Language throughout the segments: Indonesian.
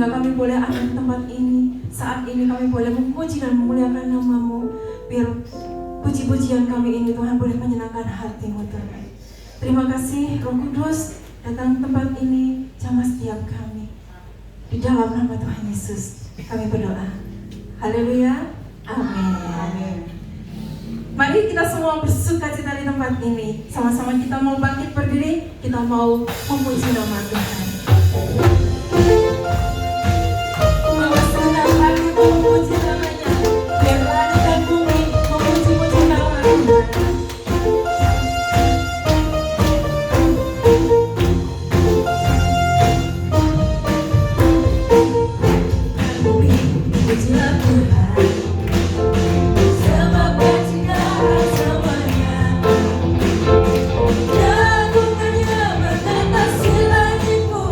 Sehingga kami boleh ada di tempat ini. Saat ini kami boleh memuji dan memuliakan nama-Mu. Biar puji-pujian kami ini Tuhan boleh menyenangkan hati-Mu Tuhan. Terima kasih Roh Kudus datang ke tempat ini, jamah setiap kami. Di dalam nama Tuhan Yesus kami berdoa. Haleluya. Amin. Mari kita semua bersukacita di tempat ini. Sama-sama kita mau bangkit berdiri, kita mau memuji nama Tuhan. Bawa senang hati memuji namanya. Biar langit dan bumi memuji-muji nama Tuhan. Pujilah Tuhan. Lagukannya mengatasi langit bumi.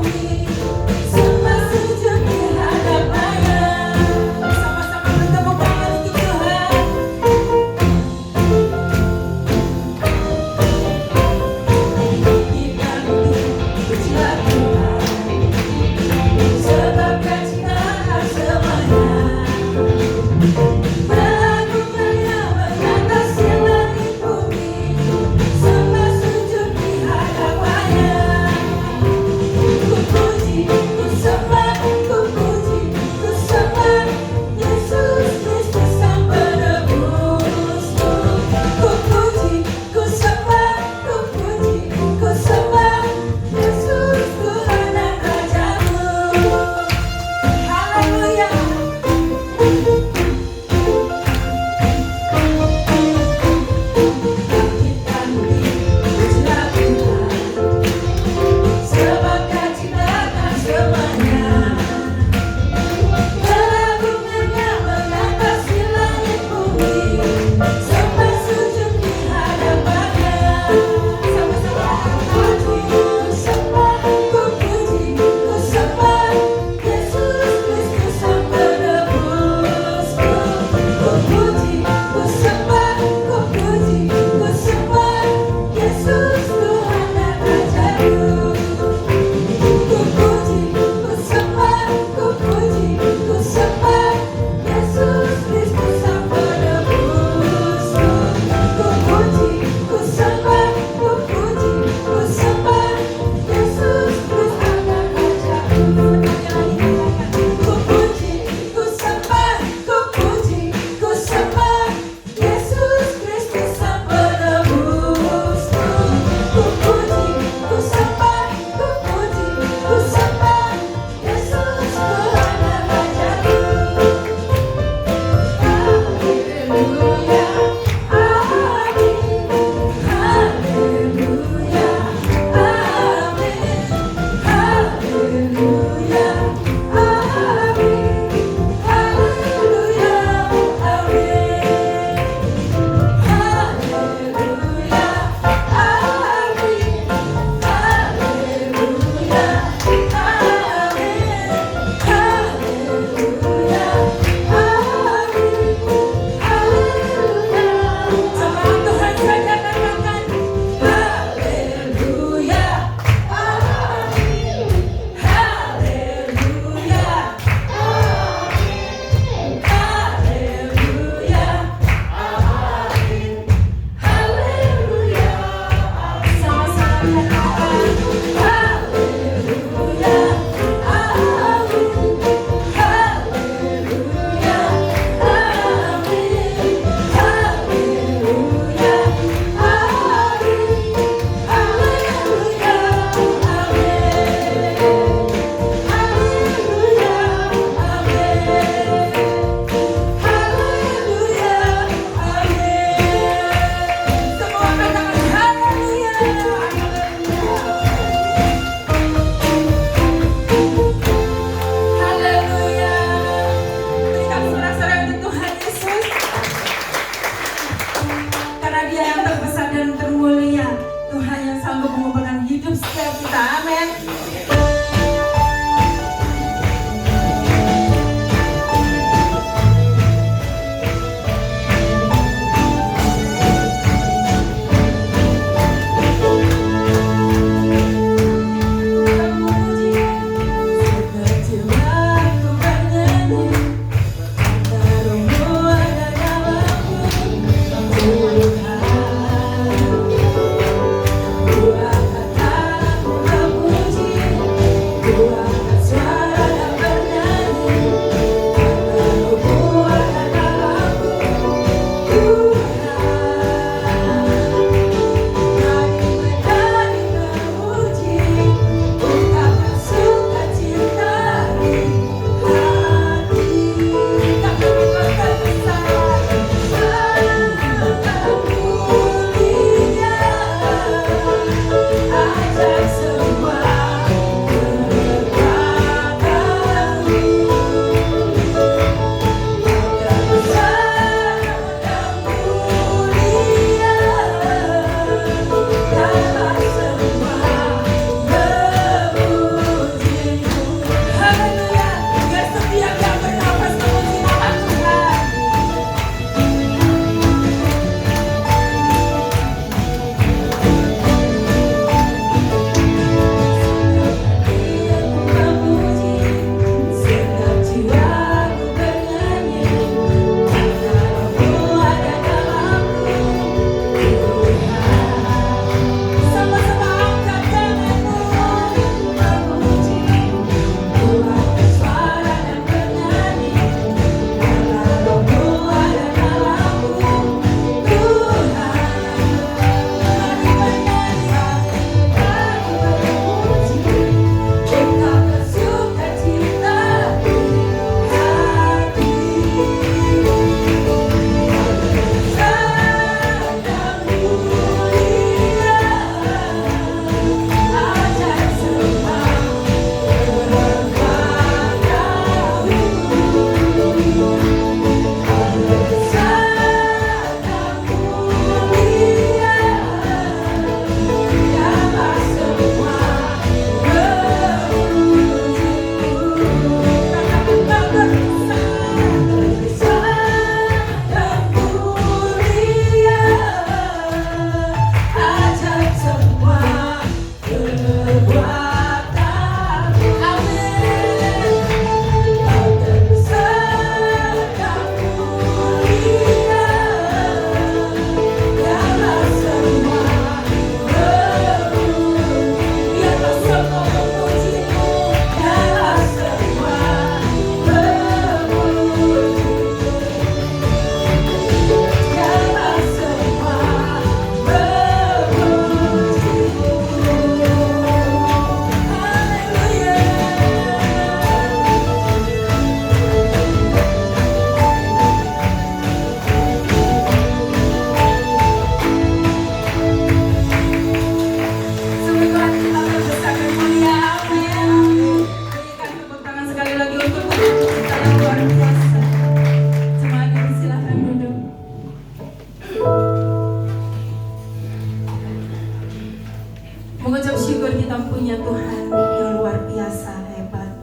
Mengucap syukur kita punya Tuhan yang luar biasa hebat,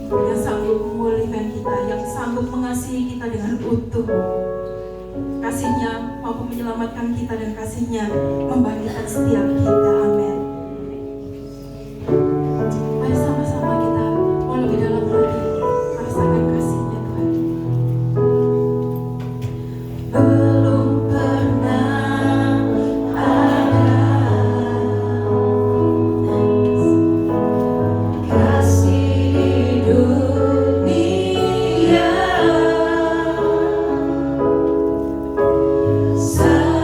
yang sanggup memulihkan kita, yang sanggup mengasihi kita dengan utuh. Kasih-Nya mampu menyelamatkan kita dan kasih-Nya membangkitkan setiap kita. Amin. Mari sama-sama kita mau lebih dalam lagi merasakan kasih-Nya Tuhan. Belum pernah ada kasih di dunia sanggup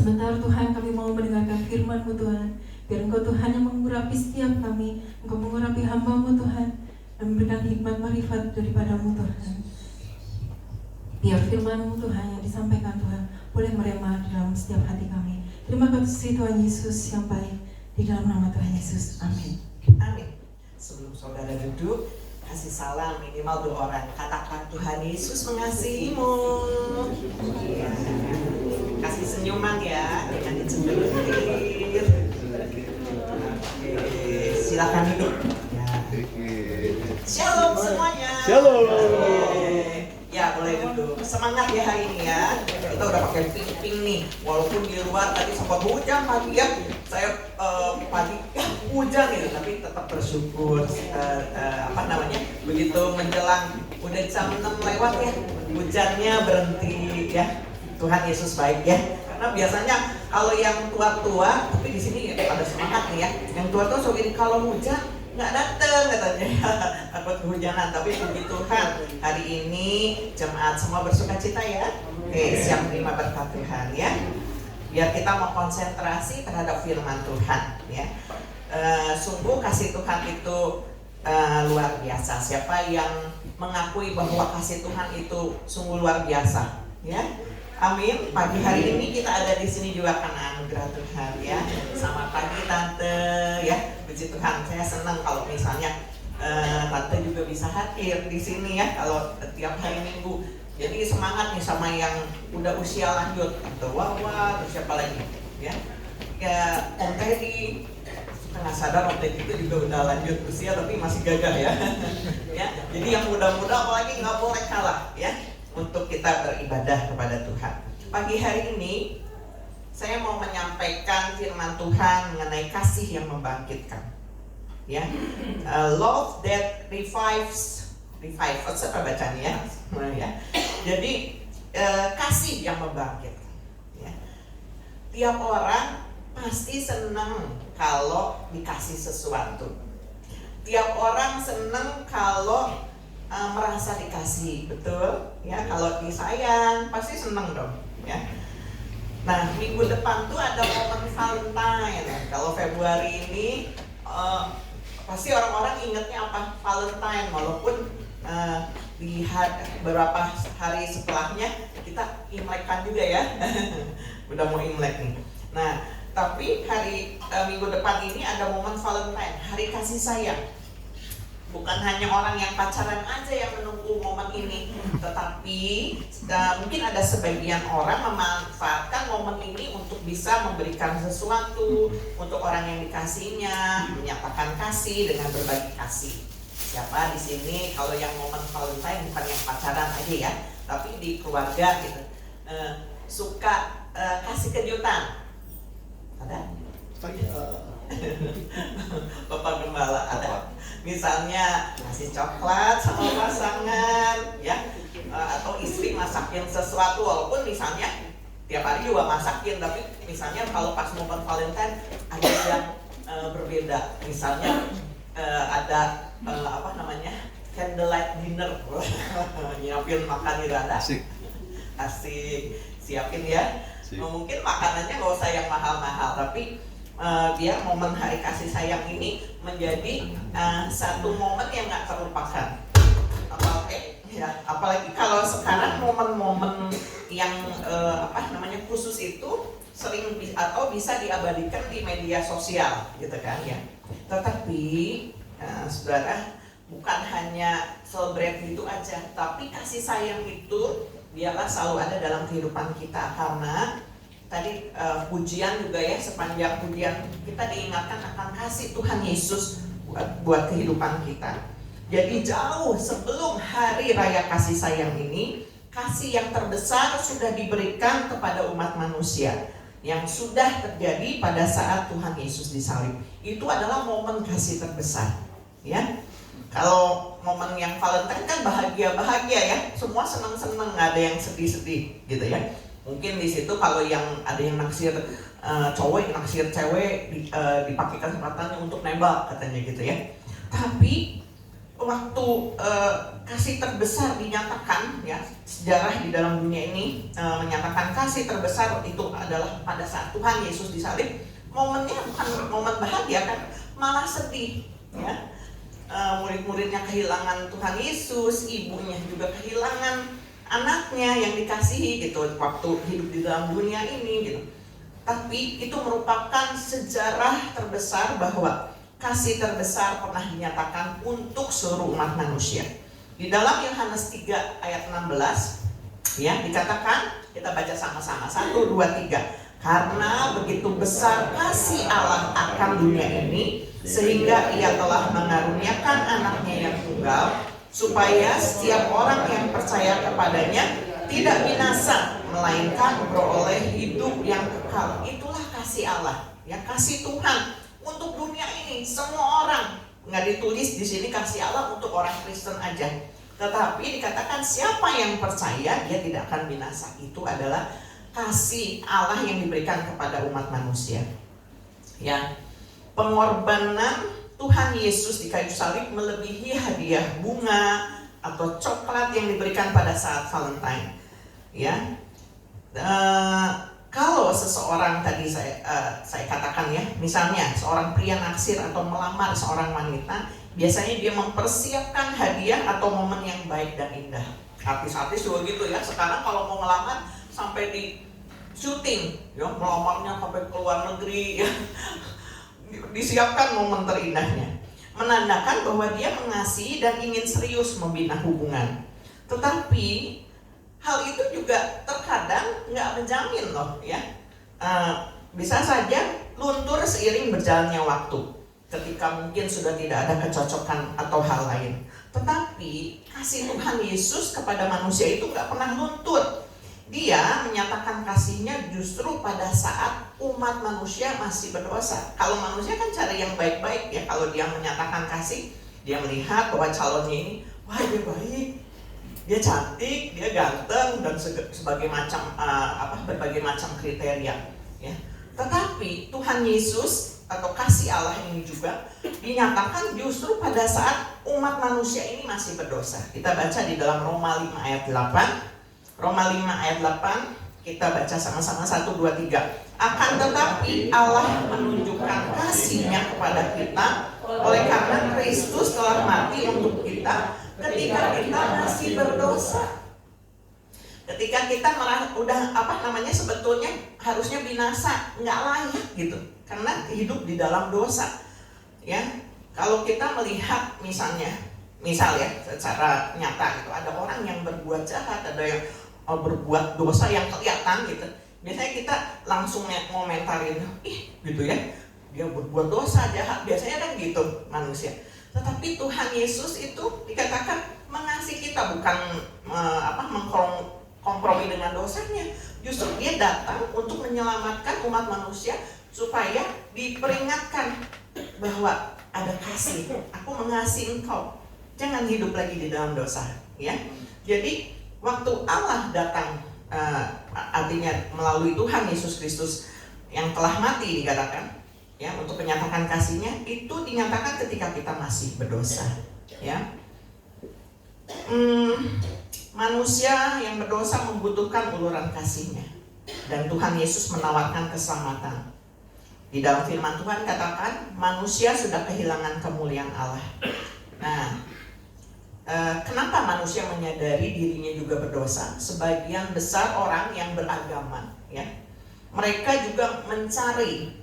Sebentar Tuhan kami mau mendengarkan firman-Mu Tuhan. Biar Engkau Tuhan yang mengurapi setiap kami, Engkau mengurapi hamba-Mu Tuhan, dan memberikan hikmat marifat daripada-Mu Tuhan. Biar firman-Mu Tuhan yang disampaikan Tuhan boleh merema di dalam setiap hati kami. Terima kasih Tuhan Yesus yang baik, di dalam nama Tuhan Yesus. Amin. Amin. Sebelum saudara duduk, kasih salam minimal 2 orang. Katakan Tuhan Yesus mengasihimu. Ya. Kasih senyuman ya, jangan dicenderutin. Silakan duduk. Ya. Shalom semuanya. Shalom. Ya, boleh duduk. Semangat ya hari ini ya. Kita udah pakai pink nih. Walaupun di luar tadi sempat hujan pagi ya. Saya pagi hujan gitu, tapi tetap bersyukur. Begitu menjelang udah jam 6 lewat ya, hujannya berhenti ya. Tuhan Yesus baik ya. Karena biasanya kalau yang tua-tua, tapi di sini ada semangat nih ya. Yang tua-tua so gini, kalau hujan nggak dateng katanya, takut kehujanan. Tapi puji Tuhan, hari ini jemaat semua bersuka cita ya. Oke, siap terima berkat Tuhan ya. Biar kita mau konsentrasi terhadap firman Tuhan ya. Sungguh kasih Tuhan itu luar biasa. Siapa yang mengakui bahwa kasih Tuhan itu sungguh luar biasa ya. Amin. Pagi hari ini kita ada di sini juga karena anugerah Tuhan ya. Selamat pagi Tante ya. Puji Tuhan, saya senang kalau misalnya Tante juga bisa hadir di sini ya kalau tiap hari Minggu. Jadi semangat nih sama yang udah usia lanjut, Tante Wawa, terus siapa lagi ya? Ya Om Teddy, nggak sadar Om Teddy itu juga udah lanjut usia tapi masih gagah ya. Ya, jadi yang muda-muda apalagi nggak boleh kalah ya untuk kita beribadah kepada Tuhan. Pagi hari ini saya mau menyampaikan firman Tuhan mengenai kasih yang membangkitkan. Ya, love that revives, apa bacanya ya? Jadi kasih yang membangkitkan. Ya. Tiap orang pasti senang kalau dikasih sesuatu. Tiap orang senang kalau merasa dikasih, betul? Ya, kalau disayang pasti senang dong. Ya. Nah, minggu depan tuh ada momen Valentine. Kalau Februari ini pasti orang-orang ingatnya apa? Valentine, walaupun di beberapa hari setelahnya kita Imlekan juga ya. Udah mau Imlek nih. Nah, tapi hari minggu depan ini ada momen Valentine, hari kasih sayang. Bukan hanya orang yang pacaran aja yang menunggu momen ini, tetapi mungkin ada sebagian orang memanfaatkan momen ini untuk bisa memberikan sesuatu untuk orang yang dikasihnya, menyatakan kasih dengan berbagi kasih. Siapa di sini kalau yang momen Valentine bukan yang pacaran aja ya, tapi di keluarga gitu, suka kasih kejutan? Ada? Bapak Gembala ada? Misalnya kasih coklat sama pasangan ya, atau istri masakin sesuatu, walaupun misalnya tiap hari juga masakin, tapi misalnya kalau pas momen Valentine ada yang berbeda. Misalnya ada candlelight dinner, nyiapin makan di rada, asik, siapin ya. Mungkin makanannya nggak usah yang mahal-mahal, tapi biar momen hari kasih sayang ini menjadi satu momen yang nggak terlupakan. Apalagi kalau sekarang momen-momen yang khusus itu sering atau bisa diabadikan di media sosial gitu kan ya. Tetapi saudara, bukan hanya celebrate itu aja, tapi kasih sayang itu biarlah selalu ada dalam kehidupan kita. Karena tadi pujian juga ya, sepanjang pujian kita diingatkan akan kasih Tuhan Yesus buat kehidupan kita. Jadi jauh sebelum hari raya kasih sayang ini, kasih yang terbesar sudah diberikan kepada umat manusia yang sudah terjadi pada saat Tuhan Yesus disalib. Itu adalah momen kasih terbesar ya. Kalau momen yang Valentine kan bahagia-bahagia ya, semua senang-senang, nggak ada yang sedih-sedih gitu ya. Mungkin di situ kalau yang ada yang naksir cowok, yang naksir cewek, dipakai kesempatannya untuk nembak katanya gitu ya. Tapi waktu kasih terbesar dinyatakan, ya, sejarah di dalam dunia ini menyatakan kasih terbesar itu adalah pada saat Tuhan Yesus disalib. Momennya bukan momen bahagia kan, malah sedih, ya. Murid-muridnya kehilangan Tuhan Yesus, ibunya juga kehilangan anaknya yang dikasihi gitu waktu hidup di dalam dunia ini gitu. Tapi itu merupakan sejarah terbesar bahwa kasih terbesar pernah dinyatakan untuk seluruh umat manusia. Di dalam Yohanes 3 ayat 16, ya, dikatakan, kita baca sama-sama, 1, 2, 3. Karena begitu besar kasih Allah akan dunia ini, sehingga ia telah mengaruniakan anaknya yang tunggal, supaya setiap orang yang percaya kepadanya tidak binasa, melainkan beroleh hidup yang kekal. Itulah kasih Allah, ya, kasih Tuhan untuk dunia ini, semua orang. Nggak ditulis di sini kasih Allah untuk orang Kristen aja, tetapi dikatakan siapa yang percaya dia tidak akan binasa. Itu adalah kasih Allah yang diberikan kepada umat manusia. Ya, pengorbanan Tuhan Yesus di kayu salib melebihi hadiah bunga atau coklat yang diberikan pada saat Valentine. Ya, kalau seseorang tadi saya katakan, ya, misalnya seorang pria naksir atau melamar seorang wanita, biasanya dia mempersiapkan hadiah atau momen yang baik dan indah. Artis-artis juga gitu, ya. Sekarang kalau mau ngelamar sampai di syuting, ya, melamarnya sampai ke luar negeri, ya. Disiapkan momen terindahnya, menandakan bahwa dia mengasihi dan ingin serius membina hubungan. Tetapi hal itu juga terkadang nggak menjamin loh, ya. Bisa saja luntur seiring berjalannya waktu, ketika mungkin sudah tidak ada kecocokan atau hal lain. Tetapi kasih Tuhan Yesus kepada manusia itu nggak pernah luntur. Dia menyatakan kasihnya justru pada saat umat manusia masih berdosa. Kalau manusia kan cari yang baik-baik, ya. Kalau dia menyatakan kasih, dia melihat bahwa calonnya ini, wah, dia baik, dia cantik, dia ganteng, dan berbagai macam kriteria, ya. Tetapi Tuhan Yesus atau kasih Allah ini juga dinyatakan justru pada saat umat manusia ini masih berdosa. Kita baca di dalam Roma 5 ayat 8. Roma 5 ayat 8, kita baca sama-sama, 1, 2, 3. Akan tetapi Allah menunjukkan kasih-Nya kepada kita oleh karena Kristus telah mati untuk kita ketika kita masih berdosa. Ketika kita sebetulnya harusnya binasa, nggak layak gitu, karena hidup di dalam dosa, ya. Kalau kita melihat misal ya, secara nyata gitu, ada orang yang berbuat jahat, ada yang berbuat dosa yang kelihatan gitu. Biasanya kita langsung ngomentarin, gitu ya, dia berbuat dosa jahat, biasanya kan gitu manusia. Tetapi Tuhan Yesus itu dikatakan mengasihi kita, bukan mengkompromi dengan dosanya. Justru dia datang untuk menyelamatkan umat manusia supaya diperingatkan bahwa ada kasih. Aku mengasihi engkau, jangan hidup lagi di dalam dosa, ya. Jadi waktu Allah datang, artinya melalui Tuhan Yesus Kristus yang telah mati dikatakan, ya, untuk menyatakan kasih-Nya, itu dinyatakan ketika kita masih berdosa, ya. Manusia yang berdosa membutuhkan uluran kasih-Nya, dan Tuhan Yesus menawarkan keselamatan. Di dalam firman Tuhan katakan manusia sudah kehilangan kemuliaan Allah. Nah, kenapa manusia menyadari dirinya juga berdosa? Sebagian besar orang yang beragama, ya, mereka juga mencari,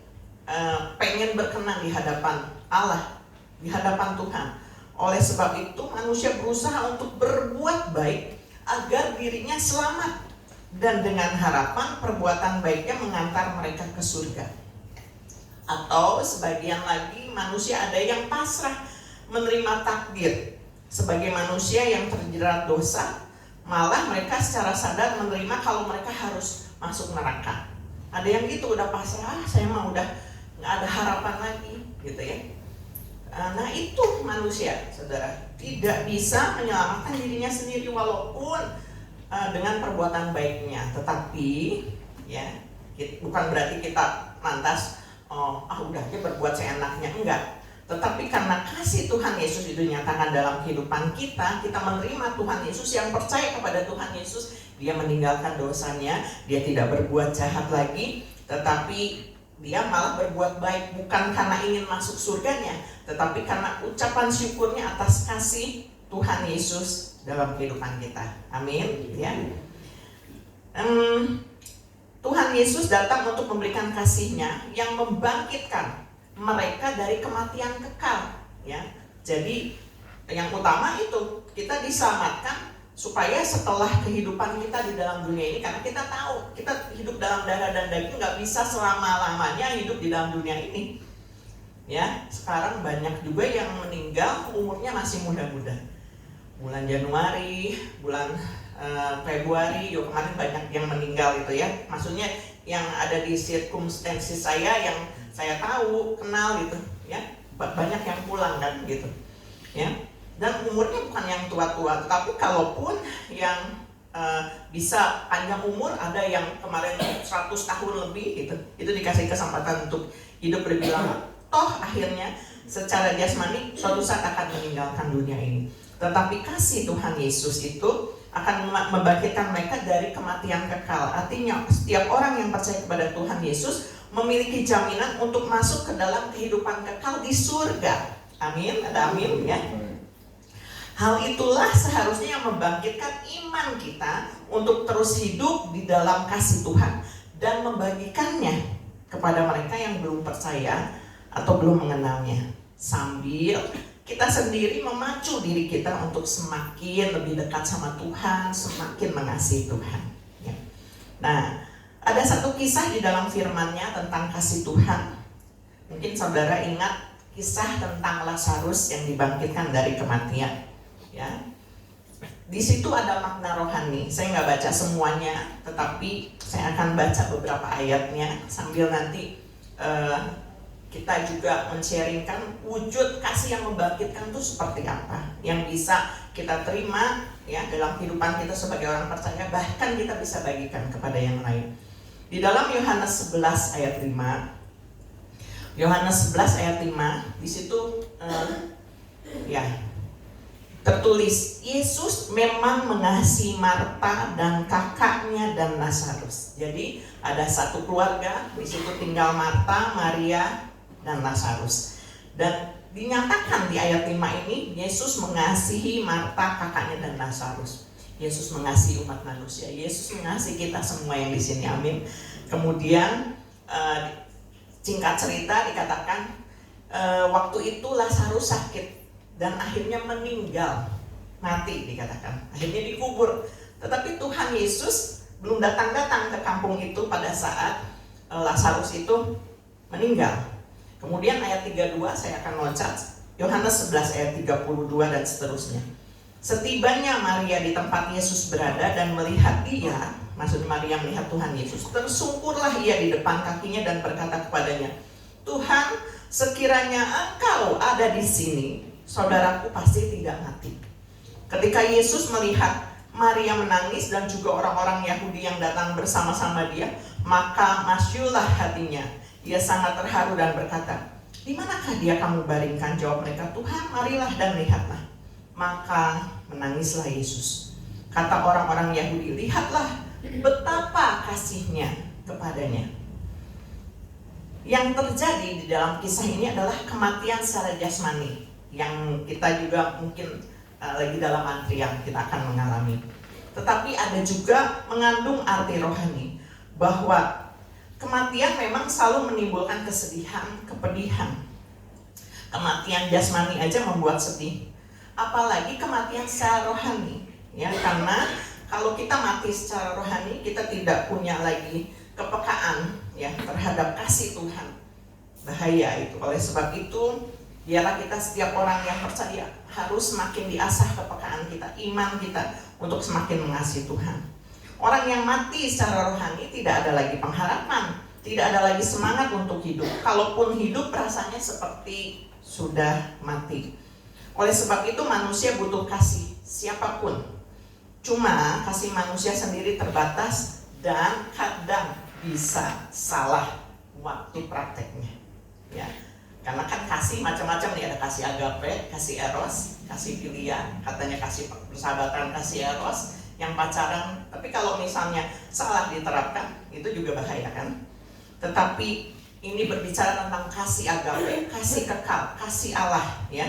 pengen berkenan di hadapan Allah, di hadapan Tuhan. Oleh sebab itu manusia berusaha untuk berbuat baik agar dirinya selamat, dan dengan harapan perbuatan baiknya mengantar mereka ke surga. Atau sebagian lagi manusia ada yang pasrah menerima takdir. Sebagai manusia yang terjerat dosa, malah mereka secara sadar menerima kalau mereka harus masuk neraka. Ada yang gitu, udah pasrah, saya mah udah nggak ada harapan lagi, gitu ya. Nah itu manusia, saudara, tidak bisa menyelamatkan dirinya sendiri walaupun dengan perbuatan baiknya. Tetapi, ya, bukan berarti kita lantas udah dia berbuat seenaknya, enggak. Tetapi karena kasih Tuhan Yesus itu dinyatakan dalam kehidupan kita, kita menerima Tuhan Yesus, yang percaya kepada Tuhan Yesus, dia meninggalkan dosanya, dia tidak berbuat jahat lagi, tetapi dia malah berbuat baik, bukan karena ingin masuk surganya, tetapi karena ucapan syukurnya atas kasih Tuhan Yesus dalam kehidupan kita. Amin. Ya. Tuhan Yesus datang untuk memberikan kasih-Nya yang membangkitkan mereka dari kematian kekal. Ya. Jadi yang utama itu kita diselamatkan supaya setelah kehidupan kita di dalam dunia ini, karena kita tahu kita hidup dalam darah dan daging, nggak bisa selama-lamanya hidup di dalam dunia ini. Ya, sekarang banyak juga yang meninggal umurnya masih muda-muda. Bulan Januari, bulan Februari, kemarin banyak yang meninggal itu ya. Maksudnya yang ada di circumstances saya, yang saya tahu, kenal gitu ya. Banyak yang pulang kan gitu. Ya. Dan umurnya bukan yang tua-tua, tapi kalaupun yang bisa panjang umur, ada yang kemarin 100 tahun lebih gitu. Itu dikasih kesempatan untuk hidup lebih lama. Toh akhirnya secara jasmani suatu saat akan meninggalkan dunia ini. Tetapi kasih Tuhan Yesus itu akan membangkitkan mereka dari kematian kekal. Artinya setiap orang yang percaya kepada Tuhan Yesus memiliki jaminan untuk masuk ke dalam kehidupan kekal di surga. Amin, ada amin ya. Hal itulah seharusnya yang membangkitkan iman kita untuk terus hidup di dalam kasih Tuhan dan membagikannya kepada mereka yang belum percaya atau belum mengenalnya, sambil kita sendiri memacu diri kita untuk semakin lebih dekat sama Tuhan, semakin mengasihi Tuhan. Ya. Nah, ada satu kisah di dalam firman-Nya tentang kasih Tuhan. Mungkin saudara ingat kisah tentang Lazarus yang dibangkitkan dari kematian. Ya, di situ ada makna rohani. Saya nggak baca semuanya, tetapi saya akan baca beberapa ayatnya sambil nanti kita juga men-sharingkan wujud kasih yang membangkitkan itu seperti apa, yang bisa kita terima ya dalam kehidupan kita sebagai orang percaya, bahkan kita bisa bagikan kepada yang lain. Di dalam Yohanes 11 ayat 5, Yohanes 11 ayat 5, di situ ya tertulis, Yesus memang mengasihi Marta dan kakaknya dan Lazarus. Jadi ada satu keluarga, di situ tinggal Marta, Maria, dan Lazarus. Dan dinyatakan di ayat 5 ini, Yesus mengasihi Marta, kakaknya, dan Lazarus. Yesus mengasihi umat manusia. Yesus mengasihi kita semua yang di sini. Amin. Kemudian singkat cerita dikatakan waktu itu Lazarus sakit dan akhirnya meninggal, mati dikatakan. Akhirnya dikubur. Tetapi Tuhan Yesus belum datang ke kampung itu pada saat Lazarus itu meninggal. Kemudian ayat 32 saya akan loncat, Yohanes 11 ayat 32 dan seterusnya. Setibanya Maria di tempat Yesus berada dan melihat dia, maksudnya Maria melihat Tuhan Yesus, tersungkurlah ia di depan kakinya dan berkata kepadanya, Tuhan, sekiranya Engkau ada di sini, saudaraku pasti tidak mati. Ketika Yesus melihat Maria menangis dan juga orang-orang Yahudi yang datang bersama-sama dia, maka masyurlah hatinya. Ia sangat terharu dan berkata, di manakah dia kamu baringkan? Jawab mereka, Tuhan, marilah dan lihatlah. Maka menangislah Yesus. Kata orang-orang Yahudi, lihatlah betapa kasihnya kepadanya. Yang terjadi di dalam kisah ini adalah kematian secara jasmani, yang kita juga mungkin lagi dalam antrian kita akan mengalami. Tetapi ada juga mengandung arti rohani, bahwa kematian memang selalu menimbulkan kesedihan, kepedihan. Kematian jasmani aja membuat sedih, apalagi kematian secara rohani, ya. Karena kalau kita mati secara rohani, kita tidak punya lagi kepekaan ya terhadap kasih Tuhan. Bahaya itu. Oleh sebab itu, biarlah kita setiap orang yang percaya harus semakin diasah kepekaan kita, iman kita untuk semakin mengasihi Tuhan. Orang yang mati secara rohani tidak ada lagi pengharapan, tidak ada lagi semangat untuk hidup. Kalaupun hidup rasanya seperti sudah mati. Oleh sebab itu manusia butuh kasih siapapun. Cuma kasih manusia sendiri terbatas dan kadang bisa salah waktu prakteknya. Ya. Karena kan kasih macam-macam nih, ada kasih agape, kasih eros, kasih filia, katanya kasih persahabatan, kasih eros, yang pacaran. Tapi kalau misalnya salah diterapkan, itu juga bahaya kan. Tetapi ini berbicara tentang kasih agape, kasih kekal, kasih Allah ya.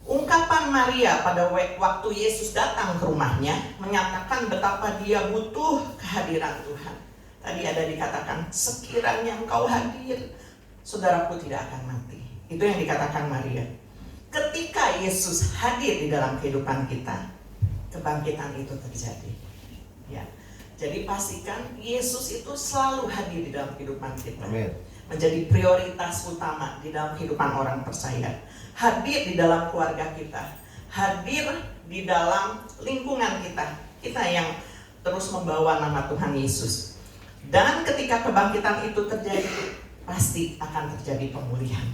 Ungkapan Maria pada waktu Yesus datang ke rumahnya menyatakan betapa dia butuh kehadiran Tuhan. Tadi ada dikatakan, sekiranya engkau hadir, saudaraku tidak akan mati. Itu yang dikatakan Maria. Ketika Yesus hadir di dalam kehidupan kita, kebangkitan itu terjadi. Ya. Jadi pastikan Yesus itu selalu hadir di dalam kehidupan kita. Amin. Menjadi prioritas utama di dalam kehidupan orang percaya. Hadir di dalam keluarga kita. Hadir di dalam lingkungan kita. Kita yang terus membawa nama Tuhan Yesus. Dan ketika kebangkitan itu terjadi, pasti akan terjadi pemulihan.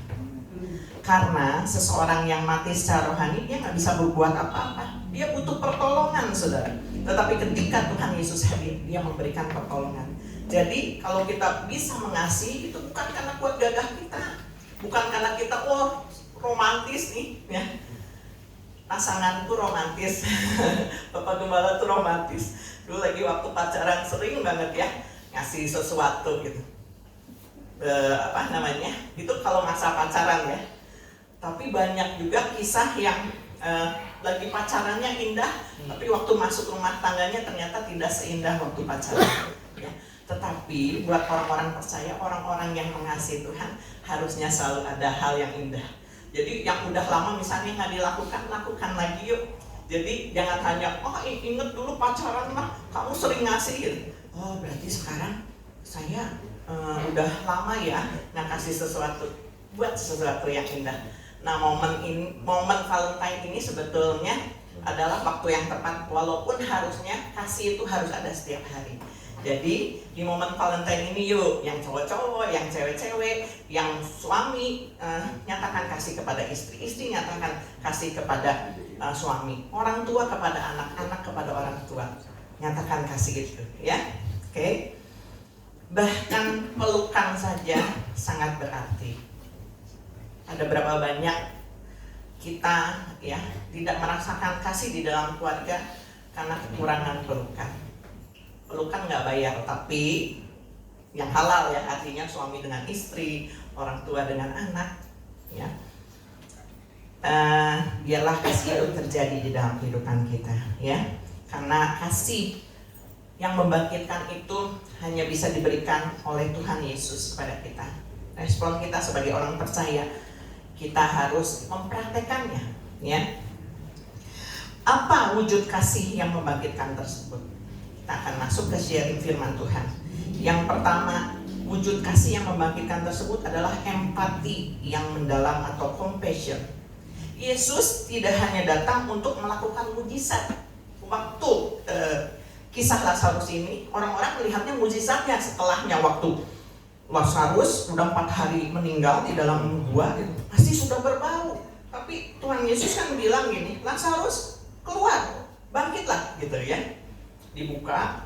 Karena seseorang yang mati secara rohani, dia nggak bisa berbuat apa-apa. Dia butuh pertolongan, saudara. Tetapi ketika Tuhan Yesus hadir, dia memberikan pertolongan. Jadi kalau kita bisa mengasihi, itu bukan karena kuat gagah kita, bukan karena kita romantis nih, ya. Pasanganku romantis, Bapak Gembala tuh romantis. Dulu lagi waktu pacaran sering banget ya ngasih sesuatu gitu. Itu kalau masa pacaran ya. Tapi banyak juga kisah yang lagi pacarannya indah, tapi waktu masuk rumah tangganya ternyata tidak seindah waktu pacaran ya. Tetapi buat orang-orang percaya, orang-orang yang mengasihi Tuhan, harusnya selalu ada hal yang indah. Jadi yang udah lama misalnya nggak dilakukan, lakukan lagi yuk. Jadi jangan hanya, inget dulu pacaran mah kamu sering ngasih gitu. Oh berarti sekarang saya udah lama ya nggak kasih sesuatu, buat sesuatu yang indah. Nah momen Valentine ini sebetulnya adalah waktu yang tepat, walaupun harusnya kasih itu harus ada setiap hari. Jadi di momen Valentine ini yuk, yang cowok-cowok, yang cewek-cewek, yang suami nyatakan kasih kepada istri, istri nyatakan kasih kepada suami, orang tua kepada anak, anak kepada orang tua, nyatakan kasih gitu ya. Oke. Bahkan pelukan saja sangat berarti. Ada berapa banyak kita ya tidak merasakan kasih di dalam keluarga karena kekurangan pelukan. Pelukan nggak bayar, tapi yang halal ya, artinya suami dengan istri, orang tua dengan anak ya. Biarlah kasih itu terjadi di dalam kehidupan kita ya. Karena kasih yang membangkitkan itu hanya bisa diberikan oleh Tuhan Yesus kepada kita. Respon kita sebagai orang percaya, kita harus mempraktekannya ya. Apa wujud kasih yang membangkitkan tersebut? Kita akan masuk ke sharing firman Tuhan. Yang pertama, wujud kasih yang membangkitkan tersebut adalah empati yang mendalam atau compassion. Yesus tidak hanya datang untuk melakukan mujizat. Waktu kisah Lazarus ini, orang-orang melihatnya mujizatnya setelahnya, waktu Lazarus sudah 4 hari meninggal di dalam gua, pasti sudah berbau. Tapi Tuhan Yesus kan bilang gini, Lazarus keluar, bangkitlah gitu ya. Dibuka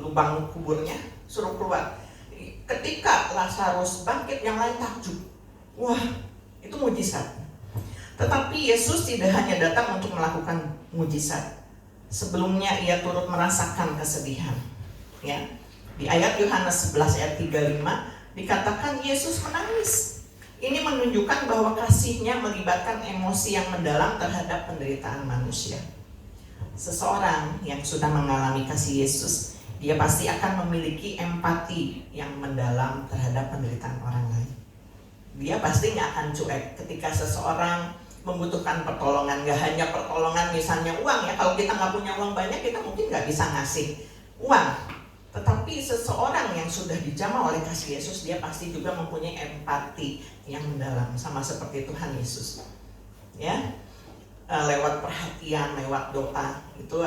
lubang kuburnya, suruh keluar. Ketika Lazarus bangkit, yang lain takjub. Wah, itu mujizat. Tetapi Yesus tidak hanya datang untuk melakukan mujizat. Sebelumnya ia turut merasakan kesedihan. Ya. Di ayat Yohanes 11 ayat 35 dikatakan Yesus menangis. Ini menunjukkan bahwa kasihnya melibatkan emosi yang mendalam terhadap penderitaan manusia. Seseorang yang sudah mengalami kasih Yesus, dia pasti akan memiliki empati yang mendalam terhadap penderitaan orang lain. Dia pasti nggak akan cuek ketika seseorang membutuhkan pertolongan. Gak hanya pertolongan misalnya uang ya, kalau kita nggak punya uang banyak, kita mungkin nggak bisa ngasih uang. Tetapi seseorang yang sudah dijamah oleh kasih Yesus, dia pasti juga mempunyai empati yang mendalam, sama seperti Tuhan Yesus ya. Lewat perhatian, lewat doa, itu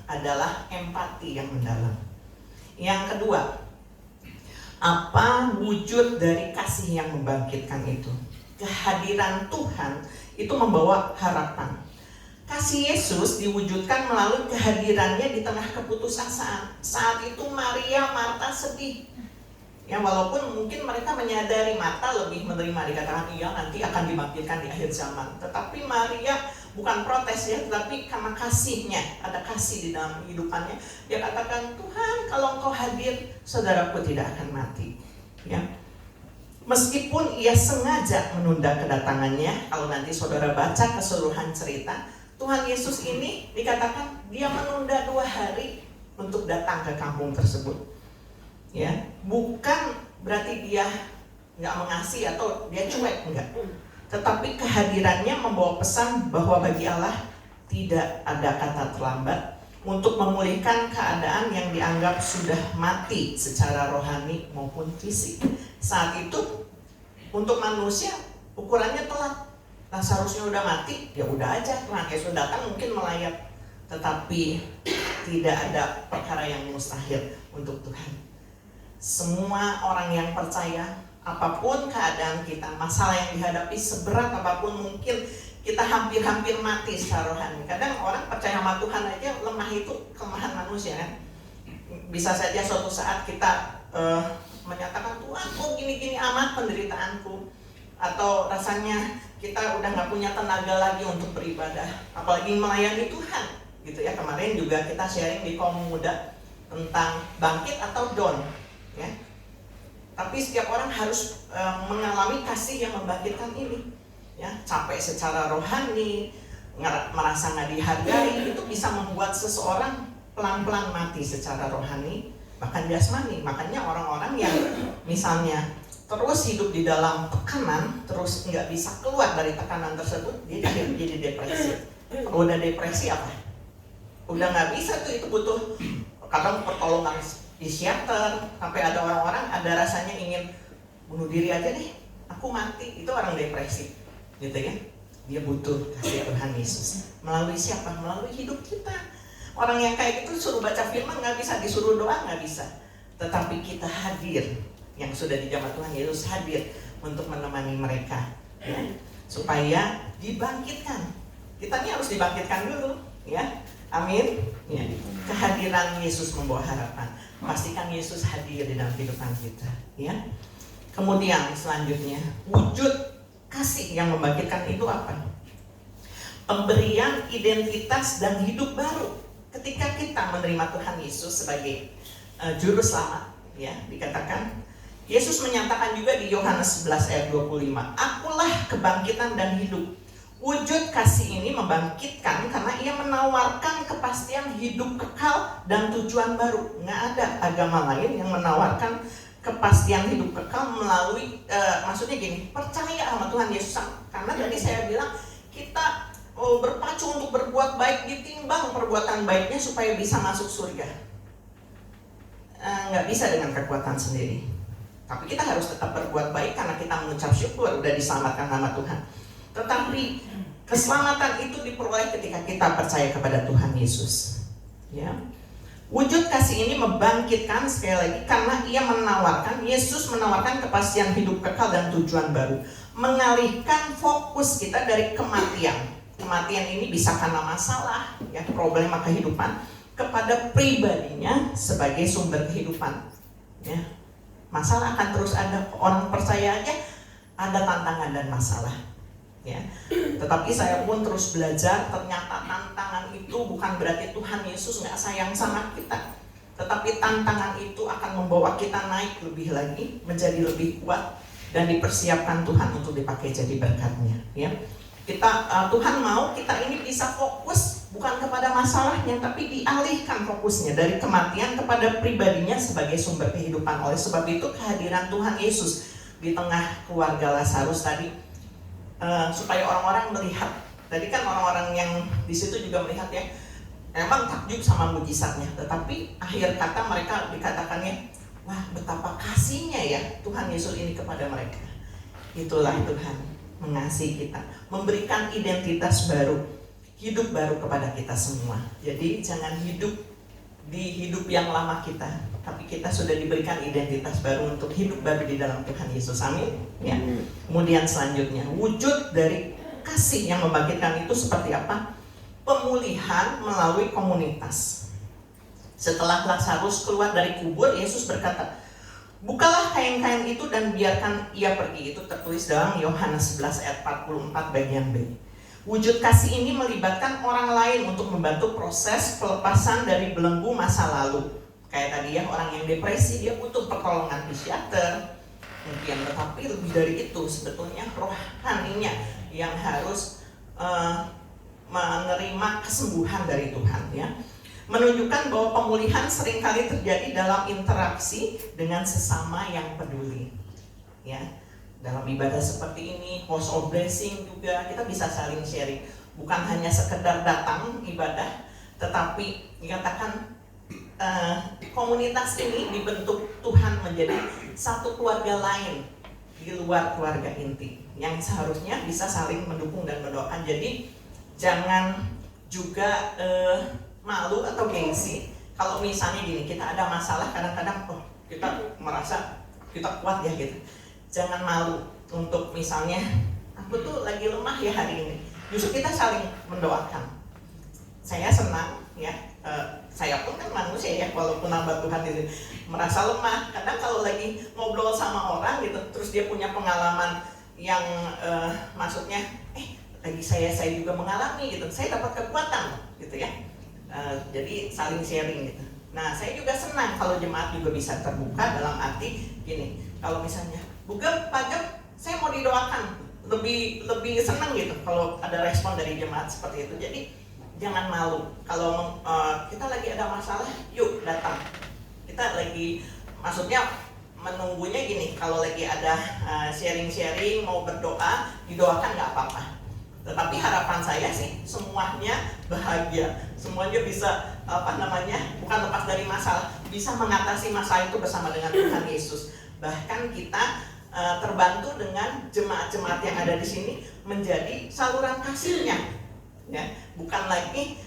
adalah empati yang mendalam. Yang kedua, apa wujud dari kasih yang membangkitkan itu? Kehadiran Tuhan itu membawa harapan. Kasih Yesus diwujudkan melalui kehadirannya di tengah keputusasaan. Saat itu Maria, Marta sedih. Ya, walaupun mungkin mereka menyadari, Marta lebih menerima, dikatakan iya nanti akan dibangkitkan di akhir zaman. Tetapi Maria bukan protes ya, tetapi karena kasihnya, ada kasih di dalam kehidupannya, dia katakan, Tuhan kalau Engkau hadir, saudaraku tidak akan mati. Ya, meskipun ia sengaja menunda kedatangannya, kalau nanti saudara baca keseluruhan cerita, Tuhan Yesus ini dikatakan dia menunda 2 hari untuk datang ke kampung tersebut. Ya, bukan berarti dia nggak mengasihi atau dia cuek, enggak. Tetapi kehadirannya membawa pesan bahwa bagi Allah tidak ada kata terlambat untuk memulihkan keadaan yang dianggap sudah mati secara rohani maupun fisik. Saat itu untuk manusia ukurannya telat. Lazarusnya udah mati, ya udah aja Tuhan Yesus datang mungkin melayat. Tetapi tidak ada perkara yang mustahil untuk Tuhan. Semua orang yang percaya, apapun keadaan kita, masalah yang dihadapi, seberat apapun mungkin kita hampir-hampir mati secara rohani. Kadang orang percaya sama Tuhan aja, lemah itu kelemahan manusia kan. Bisa saja suatu saat kita menyatakan, Tuhan kok gini-gini amat penderitaanku, atau rasanya kita udah gak punya tenaga lagi untuk beribadah, apalagi melayani Tuhan gitu ya. Kemarin juga kita sharing di kaum muda tentang bangkit atau down ya. Tapi setiap orang harus mengalami kasih yang membangkitkan ini ya. Capek secara rohani, merasa nggak dihargai, itu bisa membuat seseorang pelan-pelan mati secara rohani, bahkan jasmani. Makanya orang-orang yang misalnya terus hidup di dalam tekanan, terus nggak bisa keluar dari tekanan tersebut, dia jadi depresi. Kalau udah depresi apa? Udah nggak bisa tuh, itu butuh kadang pertolongan psikiater, sampai ada orang-orang ada rasanya ingin bunuh diri aja deh, aku mati. Itu orang depresi gitu ya. Dia butuh kasih Tuhan Yesus. Melalui siapa? Melalui hidup kita. Orang yang kayak gitu suruh baca firman nggak bisa, disuruh doa nggak bisa. Tetapi kita hadir, yang sudah dijamah Tuhan Yesus hadir untuk menemani mereka ya, supaya dibangkitkan. Kita ini harus dibangkitkan dulu ya. Amin ya. Kehadiran Yesus membawa harapan. Pastikan Yesus hadir di dalam kehidupan kita ya. Kemudian selanjutnya, wujud kasih yang membangkitkan itu apa? Pemberian identitas dan hidup baru. Ketika kita menerima Tuhan Yesus sebagai juru selamat ya, dikatakan Yesus menyatakan juga di Yohanes 11 ayat 25, akulah kebangkitan dan hidup. Wujud kasih ini membangkitkan karena ia menawarkan kepastian hidup kekal dan tujuan baru. Nggak ada agama lain yang menawarkan kepastian hidup kekal melalui, maksudnya gini, percaya sama Tuhan Yesus. Karena tadi saya bilang, kita berpacu untuk berbuat baik ditimbang perbuatan baiknya supaya bisa masuk surga. Nggak bisa dengan kekuatan sendiri. Tapi kita harus tetap berbuat baik karena kita mengucap syukur udah diselamatkan nama Tuhan. Tetapi keselamatan itu diperoleh ketika kita percaya kepada Tuhan Yesus. Ya. Wujud kasih ini membangkitkan sekali lagi karena ia menawarkan, Yesus menawarkan kepastian hidup kekal dan tujuan baru. Mengalihkan fokus kita dari kematian. Kematian ini bisa karena masalah, ya, problema kehidupan, kepada pribadinya sebagai sumber kehidupan. Ya. Masalah akan terus ada, orang percaya aja ada tantangan dan masalah. Ya. Tetapi saya pun terus belajar, ternyata tantangan itu bukan berarti Tuhan Yesus nggak sayang sama kita, tetapi tantangan itu akan membawa kita naik lebih lagi, menjadi lebih kuat, dan dipersiapkan Tuhan untuk dipakai jadi berkatnya. Ya. Tuhan mau kita ini bisa fokus bukan kepada masalahnya, tapi dialihkan fokusnya dari kematian kepada pribadinya sebagai sumber kehidupan. Oleh sebab itu kehadiran Tuhan Yesus di tengah keluarga Lazarus tadi, supaya orang-orang melihat. Tadi kan orang-orang yang di situ juga melihat ya, emang takjub sama mujizatnya. Tetapi akhir kata mereka dikatakannya, wah betapa kasihnya ya Tuhan Yesus ini kepada mereka. Itulah Tuhan mengasihi kita, memberikan identitas baru, hidup baru kepada kita semua. Jadi jangan hidup di hidup yang lama kita, tapi kita sudah diberikan identitas baru untuk hidup baru di dalam Tuhan Yesus. Amin. Ya. Kemudian selanjutnya, wujud dari kasih yang membangkitkan itu seperti apa? Pemulihan melalui komunitas. Setelah Lazarus keluar dari kubur, Yesus berkata, Bukalah kain-kain itu dan biarkan ia pergi. Itu tertulis dalam Yohanes 11 ayat 44 bagian B. Wujud kasih ini melibatkan orang lain untuk membantu proses pelepasan dari belenggu masa lalu. Kayak tadi ya, orang yang depresi dia butuh pertolongan psikiater mungkin, tetapi lebih dari itu sebetulnya rohaninya yang harus menerima kesembuhan dari Tuhan ya. Menunjukkan bahwa pemulihan seringkali terjadi dalam interaksi dengan sesama yang peduli ya. Dalam ibadah seperti ini, house of blessing juga kita bisa saling sharing, bukan hanya sekedar datang ibadah, tetapi dikatakan komunitas ini dibentuk Tuhan menjadi satu keluarga lain di luar keluarga inti yang seharusnya bisa saling mendukung dan mendoakan. Jadi jangan juga malu atau gengsi kalau misalnya gini, kita ada masalah kadang-kadang kita merasa kita kuat ya gitu. Jangan malu untuk misalnya aku tuh lagi lemah ya hari ini. Justru kita saling mendoakan. Saya senang ya, saya pun kan manusia ya, walaupun hamba Tuhan ini merasa lemah. Kadang kalau lagi ngobrol sama orang gitu, terus dia punya pengalaman yang maksudnya lagi saya juga mengalami gitu, saya dapat kekuatan gitu ya. Jadi saling sharing gitu. Nah, saya juga senang kalau jemaat juga bisa terbuka dalam arti gini, kalau misalnya Bugem, Pak Gem, saya mau didoakan, lebih senang gitu kalau ada respon dari jemaat seperti itu. Jadi jangan malu kalau kita lagi ada masalah, yuk datang. Kita lagi, maksudnya menunggunya gini, kalau lagi ada sharing-sharing, mau berdoa, didoakan nggak apa-apa. Tetapi harapan saya sih semuanya bahagia, semuanya bisa bukan lepas dari masalah, bisa mengatasi masalah itu bersama dengan Tuhan Yesus. Bahkan kita terbantu dengan jemaat-jemaat yang ada di sini menjadi saluran kasihnya. Ya, bukan lagi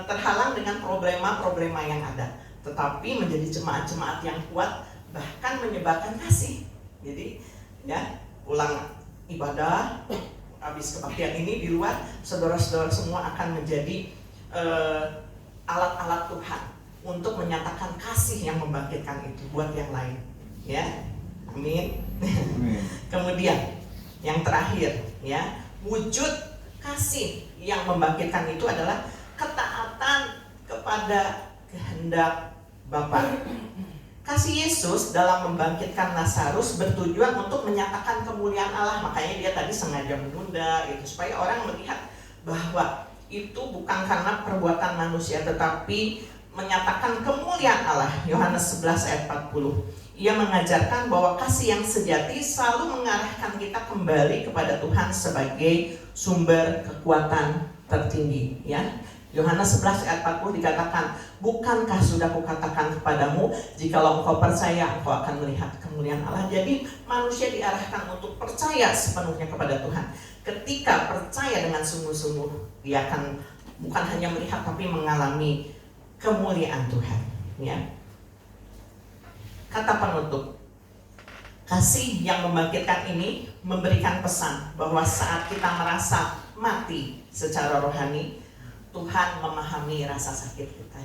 terhalang dengan problema-problema yang ada, tetapi menjadi jemaat-jemaat yang kuat, bahkan menyebarkan kasih. Jadi ya, pulang ibadah habis kebaktian ini di luar, saudara-saudara semua akan menjadi alat-alat Tuhan untuk menyatakan kasih yang membangkitkan itu buat yang lain ya. Amin. Kemudian yang terakhir ya, wujud kasih yang membangkitkan itu adalah ketaatan kepada kehendak Bapa. Kasih Yesus dalam membangkitkan Lazarus bertujuan untuk menyatakan kemuliaan Allah. Makanya dia tadi sengaja menunda itu supaya orang melihat bahwa itu bukan karena perbuatan manusia tetapi menyatakan kemuliaan Allah. Yohanes 11 ayat 40. Ia mengajarkan bahwa kasih yang sejati selalu mengarahkan kita kembali kepada Tuhan sebagai sumber kekuatan tertinggi ya. Yohanes 11 ayat 40 dikatakan, bukankah sudah kukatakan kepadamu, jikalau engkau percaya engkau akan melihat kemuliaan Allah. Jadi manusia diarahkan untuk percaya sepenuhnya kepada Tuhan. Ketika percaya dengan sungguh-sungguh, dia akan bukan hanya melihat tapi mengalami kemuliaan Tuhan ya. Kata penutup, kasih yang membangkitkan ini memberikan pesan bahwa saat kita merasa mati secara rohani, Tuhan memahami rasa sakit kita.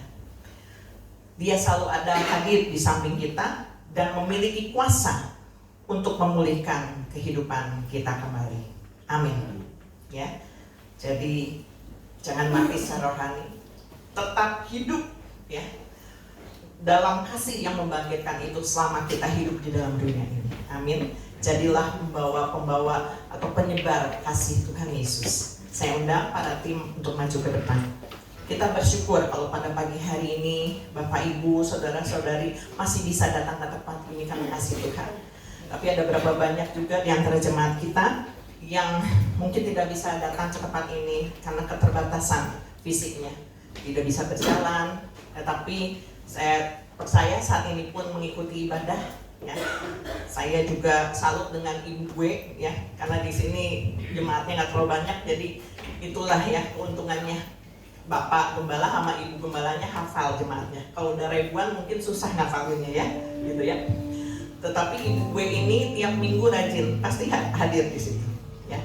Dia selalu ada hadir di samping kita dan memiliki kuasa untuk memulihkan kehidupan kita kembali. Amin. Ya. Jadi jangan mati secara rohani, tetap hidup ya dalam kasih yang membangkitkan itu selama kita hidup di dalam dunia ini. Amin. Jadilah pembawa atau penyebar kasih Tuhan Yesus. Saya undang para tim untuk maju ke depan. Kita bersyukur kalau pada pagi hari ini Bapak Ibu, saudara-saudari masih bisa datang ke tempat ini karena kasih Tuhan. Tapi ada berapa banyak juga di antara jemaat kita yang mungkin tidak bisa datang ke tempat ini karena keterbatasan fisiknya, tidak bisa berjalan. Tetapi saya percaya saat ini pun mengikuti ibadah ya. Saya juga salut dengan Ibu gue ya, karena di sini jemaatnya nggak terlalu banyak, jadi itulah ya keuntungannya. Bapak gembala sama ibu gembalanya hafal jemaatnya. Kalau udah ribuan mungkin susah ngafalinnya ya, gitu ya. Tetapi ibu gue ini tiap minggu rajin, pasti hadir di situ ya.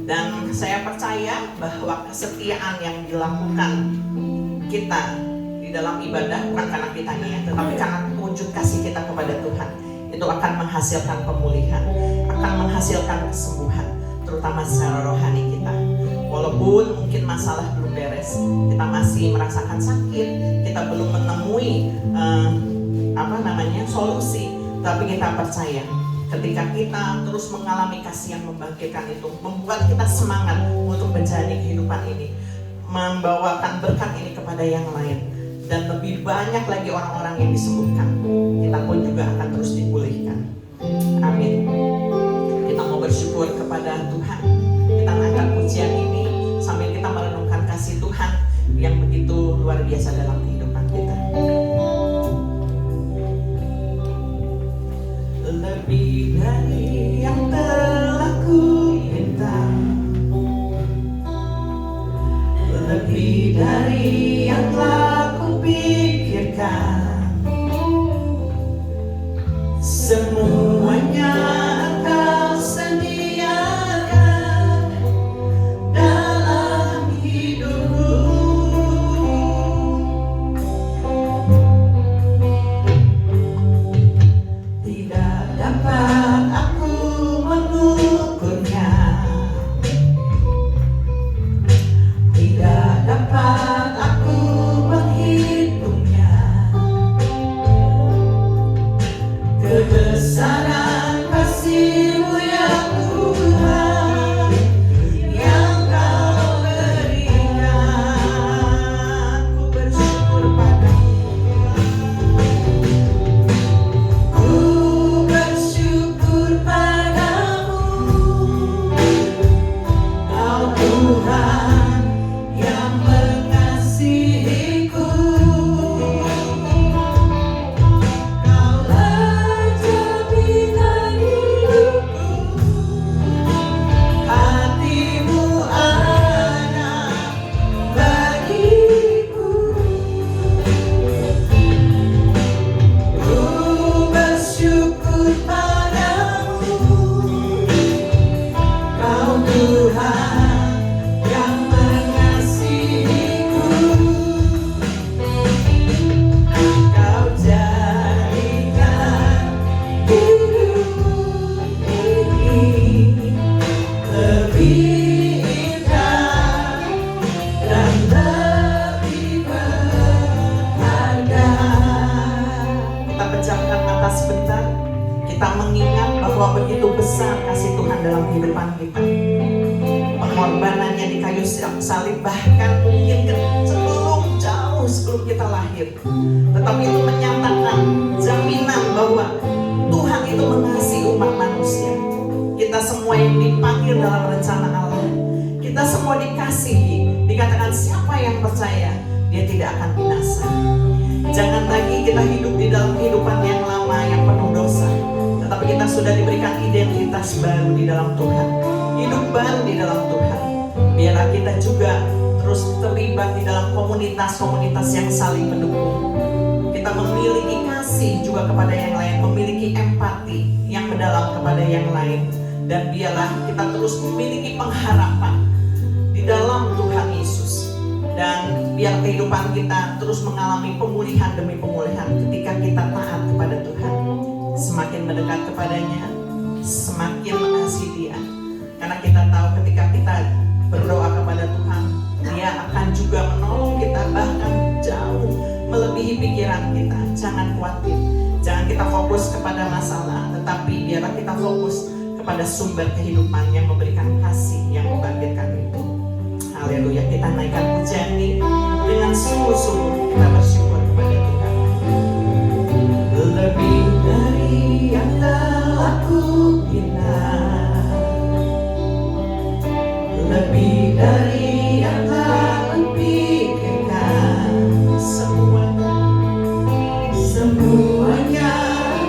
Dan saya percaya bahwa kesetiaan yang dilakukan kita dalam ibadah bukan karena kitanya ya, tetapi karena wujud kasih kita kepada Tuhan, itu itu akan menghasilkan pemulihan, akan menghasilkan kesembuhan, terutama secara rohani kita. Walaupun mungkin masalah belum beres, kita masih merasakan sakit, kita belum menemui solusi, tapi kita percaya ketika kita terus mengalami kasih yang membangkitkan itu, membuat kita semangat untuk menjalani kehidupan ini, membawakan berkat ini kepada yang lain, dan lebih banyak lagi orang-orang yang disembuhkan, kita pun juga akan terus dipulihkan. Amin. Kita mau bersyukur kepada Tuhan. Kita angkat pujian ini sambil kita merenungkan kasih Tuhan yang begitu luar biasa dalam kehidupan kita. Lebih dari yang telah ku minta, lebih dari yang telah ku pikirkan, semuanya Engkau sediakan dalam hidupku. Tidak dapat aku mengukurnya, tidak dapat aku menghitungnya, kebesaran kasih-Mu ya Tuhan yang Kau berikan. Ku bersyukur padamu, ku bersyukur padamu, Kau Tuhan yang mengasihiku. Kaulah jaminan hidupku, hati-Mu ada bagiku. Ku bersyukur padamu, Kau Tuhan yang mengasihiku. Kau jadikan hidupku ini lebih indah dan lebih berharga. Kita pejamkan mata sebentar. Kita mengingat bahwa begitu besar kasih Tuhan dalam kehidupan kita. Pengorbanannya di kayu salib, bahkan mungkin jauh sebelum kita lahir. Tetapi itu menyatakan jaminan bahwa Tuhan itu mengasihi umat manusia. Kita semua yang dipanggil dalam rencana Allah, kita semua dikasihi. Dikatakan siapa yang percaya, dia tidak akan binasa. Jangan lagi kita hidup di dalam kehidupan yang lama yang penuh dosa, tetapi kita sudah diberikan identitas baru di dalam Tuhan, hidup baru di dalam Tuhan. Biarlah kita juga terus terlibat di dalam komunitas-komunitas yang saling mendukung. Kita memiliki kasih juga kepada yang lain, memiliki empati yang mendalam kepada yang lain, dan biarlah kita terus memiliki pengharapan di dalam Tuhan Yesus. Dan biar kehidupan kita terus mengalami pemulihan demi pemulihan ketika kita taat kepada Tuhan. Semakin mendekat kepadanya, semakin mengasihi Dia. Karena kita tahu ketika kita berdoa kepada Tuhan, Dia akan juga menolong kita, bahkan jauh melebihi pikiran kita. Jangan khawatir, jangan kita fokus kepada masalah, tetapi biarlah kita fokus kepada sumber kehidupan yang memberikan kasih, yang membangkitkan itu. Haleluya, kita naikkan pujian ini dengan sungguh-sungguh kita bersyukur kepada Tuhan. Lebih dari yang telah ku minta, lebih dari yang telah ku pikirkan, semuanya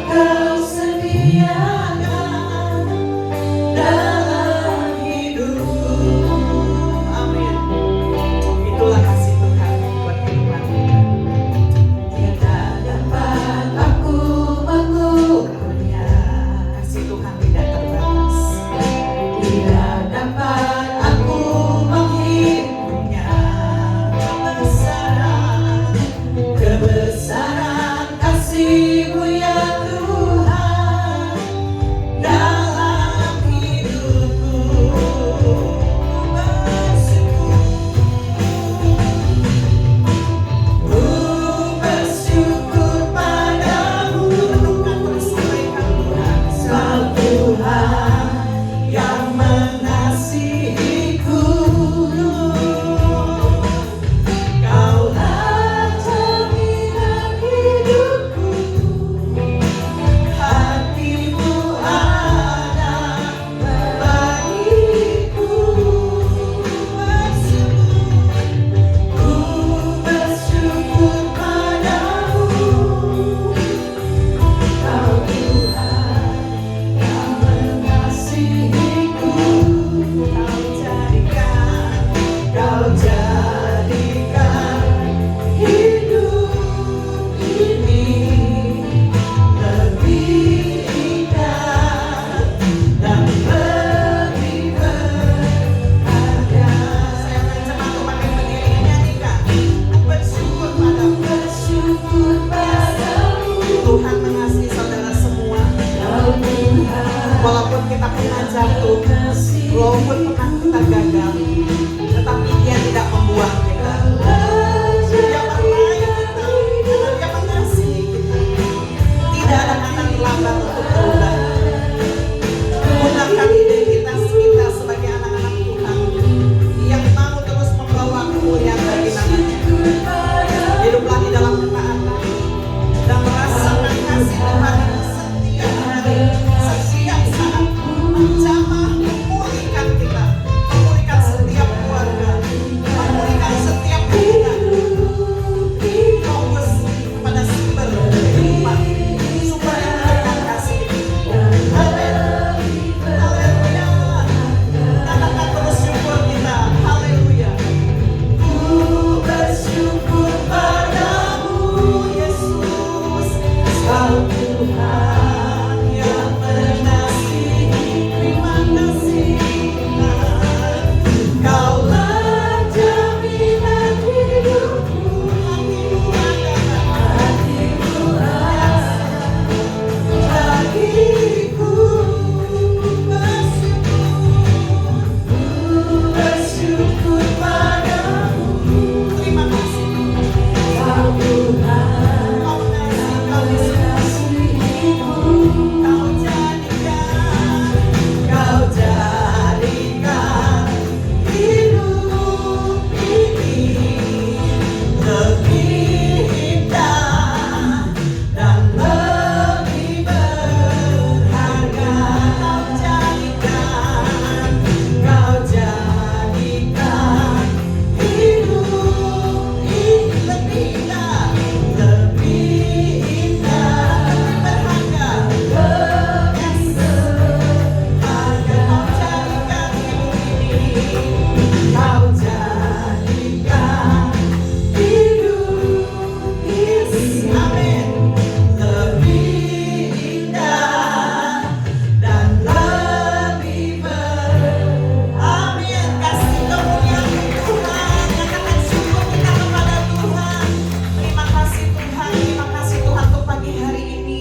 Kau sediakan dalam hidupku. Amin. Itulah kasih Tuhan buat kehidupan kita. Tidak dapat aku mengukurnya. Kasih Tuhan tidak terbatas. Tidak dapat aku menghitungnya. kita pernah jatuh, walaupun pernah kita gagal, tetapi Dia tidak membuang kita. Dia meraih kita, karena Dia mengasihi kita. Tidak ada kata terlambat untuk berubah. Gunakan identitas kita sebagai anak-anak Tuhan yang mau terus membawa kemuliaan bagi nama-Nya. Hiduplah di dalam ketaatan dan merasakan kasih Tuhan setiap hari, setiap saat, menjamah, memulihkan kita, memulihkan setiap keluarga, memulihkan setiap hubungan. Fokus pada sumber kehidupan, sumber yang memberikan kasih. Amin. Haleluya. Katakan terus syukur kita. Haleluya. Ku bersyukur padamu Yesus, Kau Tuhan yang mengasihi. Terima kasih Tuhan, Kaulah jaminan hidupku. Hatimu ada bagiku. Bersyukur padamu. Terima kasih Kau Tuhan, Kau mengasihi hidupku. Kau jadikan hidup ini lebih indah dan lebih berharga. Kau jadikan hidup ini lebih indah, lebih indah, berharga, lebih berharga. Kau jadikan hidup ini, amin, lebih indah dan lebih amin. Kasih kemuliaan Tuhan, nyatakan syukur kita kepada Tuhan. Terima kasih Tuhan, terima kasih Tuhan untuk pagi hari ini,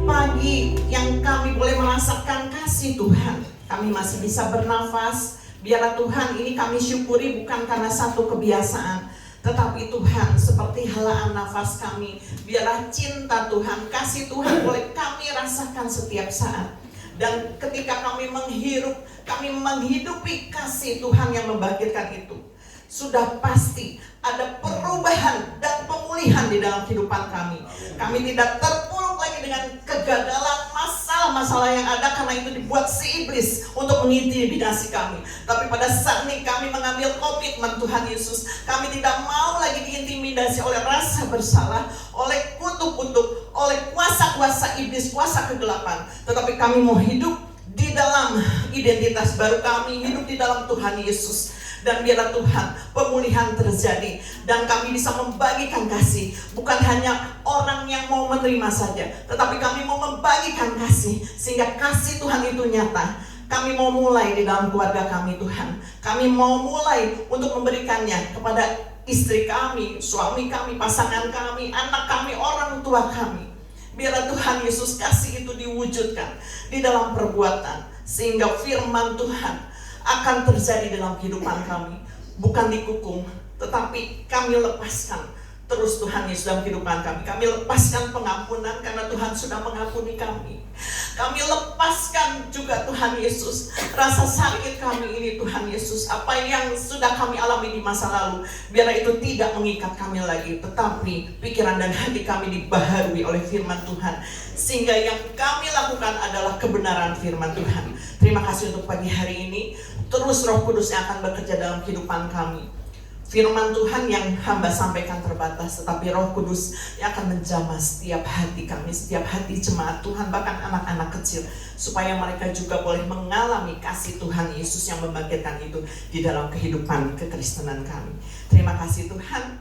pagi yang kami boleh merasakan kasih Tuhan. Kami masih bisa bernafas. Biarlah Tuhan ini kami syukuri bukan karena satu kebiasaan, tetapi Tuhan seperti helaan nafas kami. Biarlah cinta Tuhan, kasih Tuhan boleh kami rasakan setiap saat. Dan ketika kami menghirup, kami menghidupi kasih Tuhan yang membangkitkan itu, sudah pasti ada perubahan dan pemulihan di dalam kehidupan kami. Kami tidak terpuruk lagi dengan kegagalan, masalah-masalah yang ada karena itu dibuat si iblis untuk mengintimidasi kami. Tapi pada saat ini kami mengambil komitmen Tuhan Yesus. Kami tidak mau lagi diintimidasi oleh rasa bersalah, oleh kutuk-kutuk, oleh kuasa-kuasa iblis, kuasa kegelapan. Tetapi kami mau hidup di dalam identitas baru kami, hidup di dalam Tuhan Yesus. Dan biarlah Tuhan pemulihan terjadi dan kami bisa membagikan kasih. Bukan hanya orang yang mau menerima saja, tetapi kami mau membagikan kasih sehingga kasih Tuhan itu nyata. Kami mau mulai di dalam keluarga kami Tuhan. Kami mau mulai untuk memberikannya kepada istri kami, suami kami, pasangan kami, anak kami, orang tua kami. Biarlah Tuhan Yesus kasih itu diwujudkan di dalam perbuatan sehingga firman Tuhan akan terjadi dalam kehidupan kami. Bukan dikukung, tetapi kami lepaskan terus Tuhan Yesus dalam kehidupan kami. Kami lepaskan pengampunan karena Tuhan sudah mengampuni kami. Kami lepaskan juga Tuhan Yesus rasa sakit kami ini Tuhan Yesus. Apa yang sudah kami alami di masa lalu, biarlah itu tidak mengikat kami lagi, tetapi pikiran dan hati kami dibaharui oleh firman Tuhan. Sehingga yang kami lakukan adalah kebenaran firman Tuhan. Terima kasih untuk pagi hari ini. Terus Roh Kudus yang akan bekerja dalam kehidupan kami. Firman Tuhan yang hamba sampaikan terbatas, tetapi Roh Kudus yang akan menjamah setiap hati kami, setiap hati jemaat Tuhan, bahkan anak-anak kecil, supaya mereka juga boleh mengalami kasih Tuhan Yesus yang membangkitkan itu di dalam kehidupan kekristenan kami. Terima kasih Tuhan.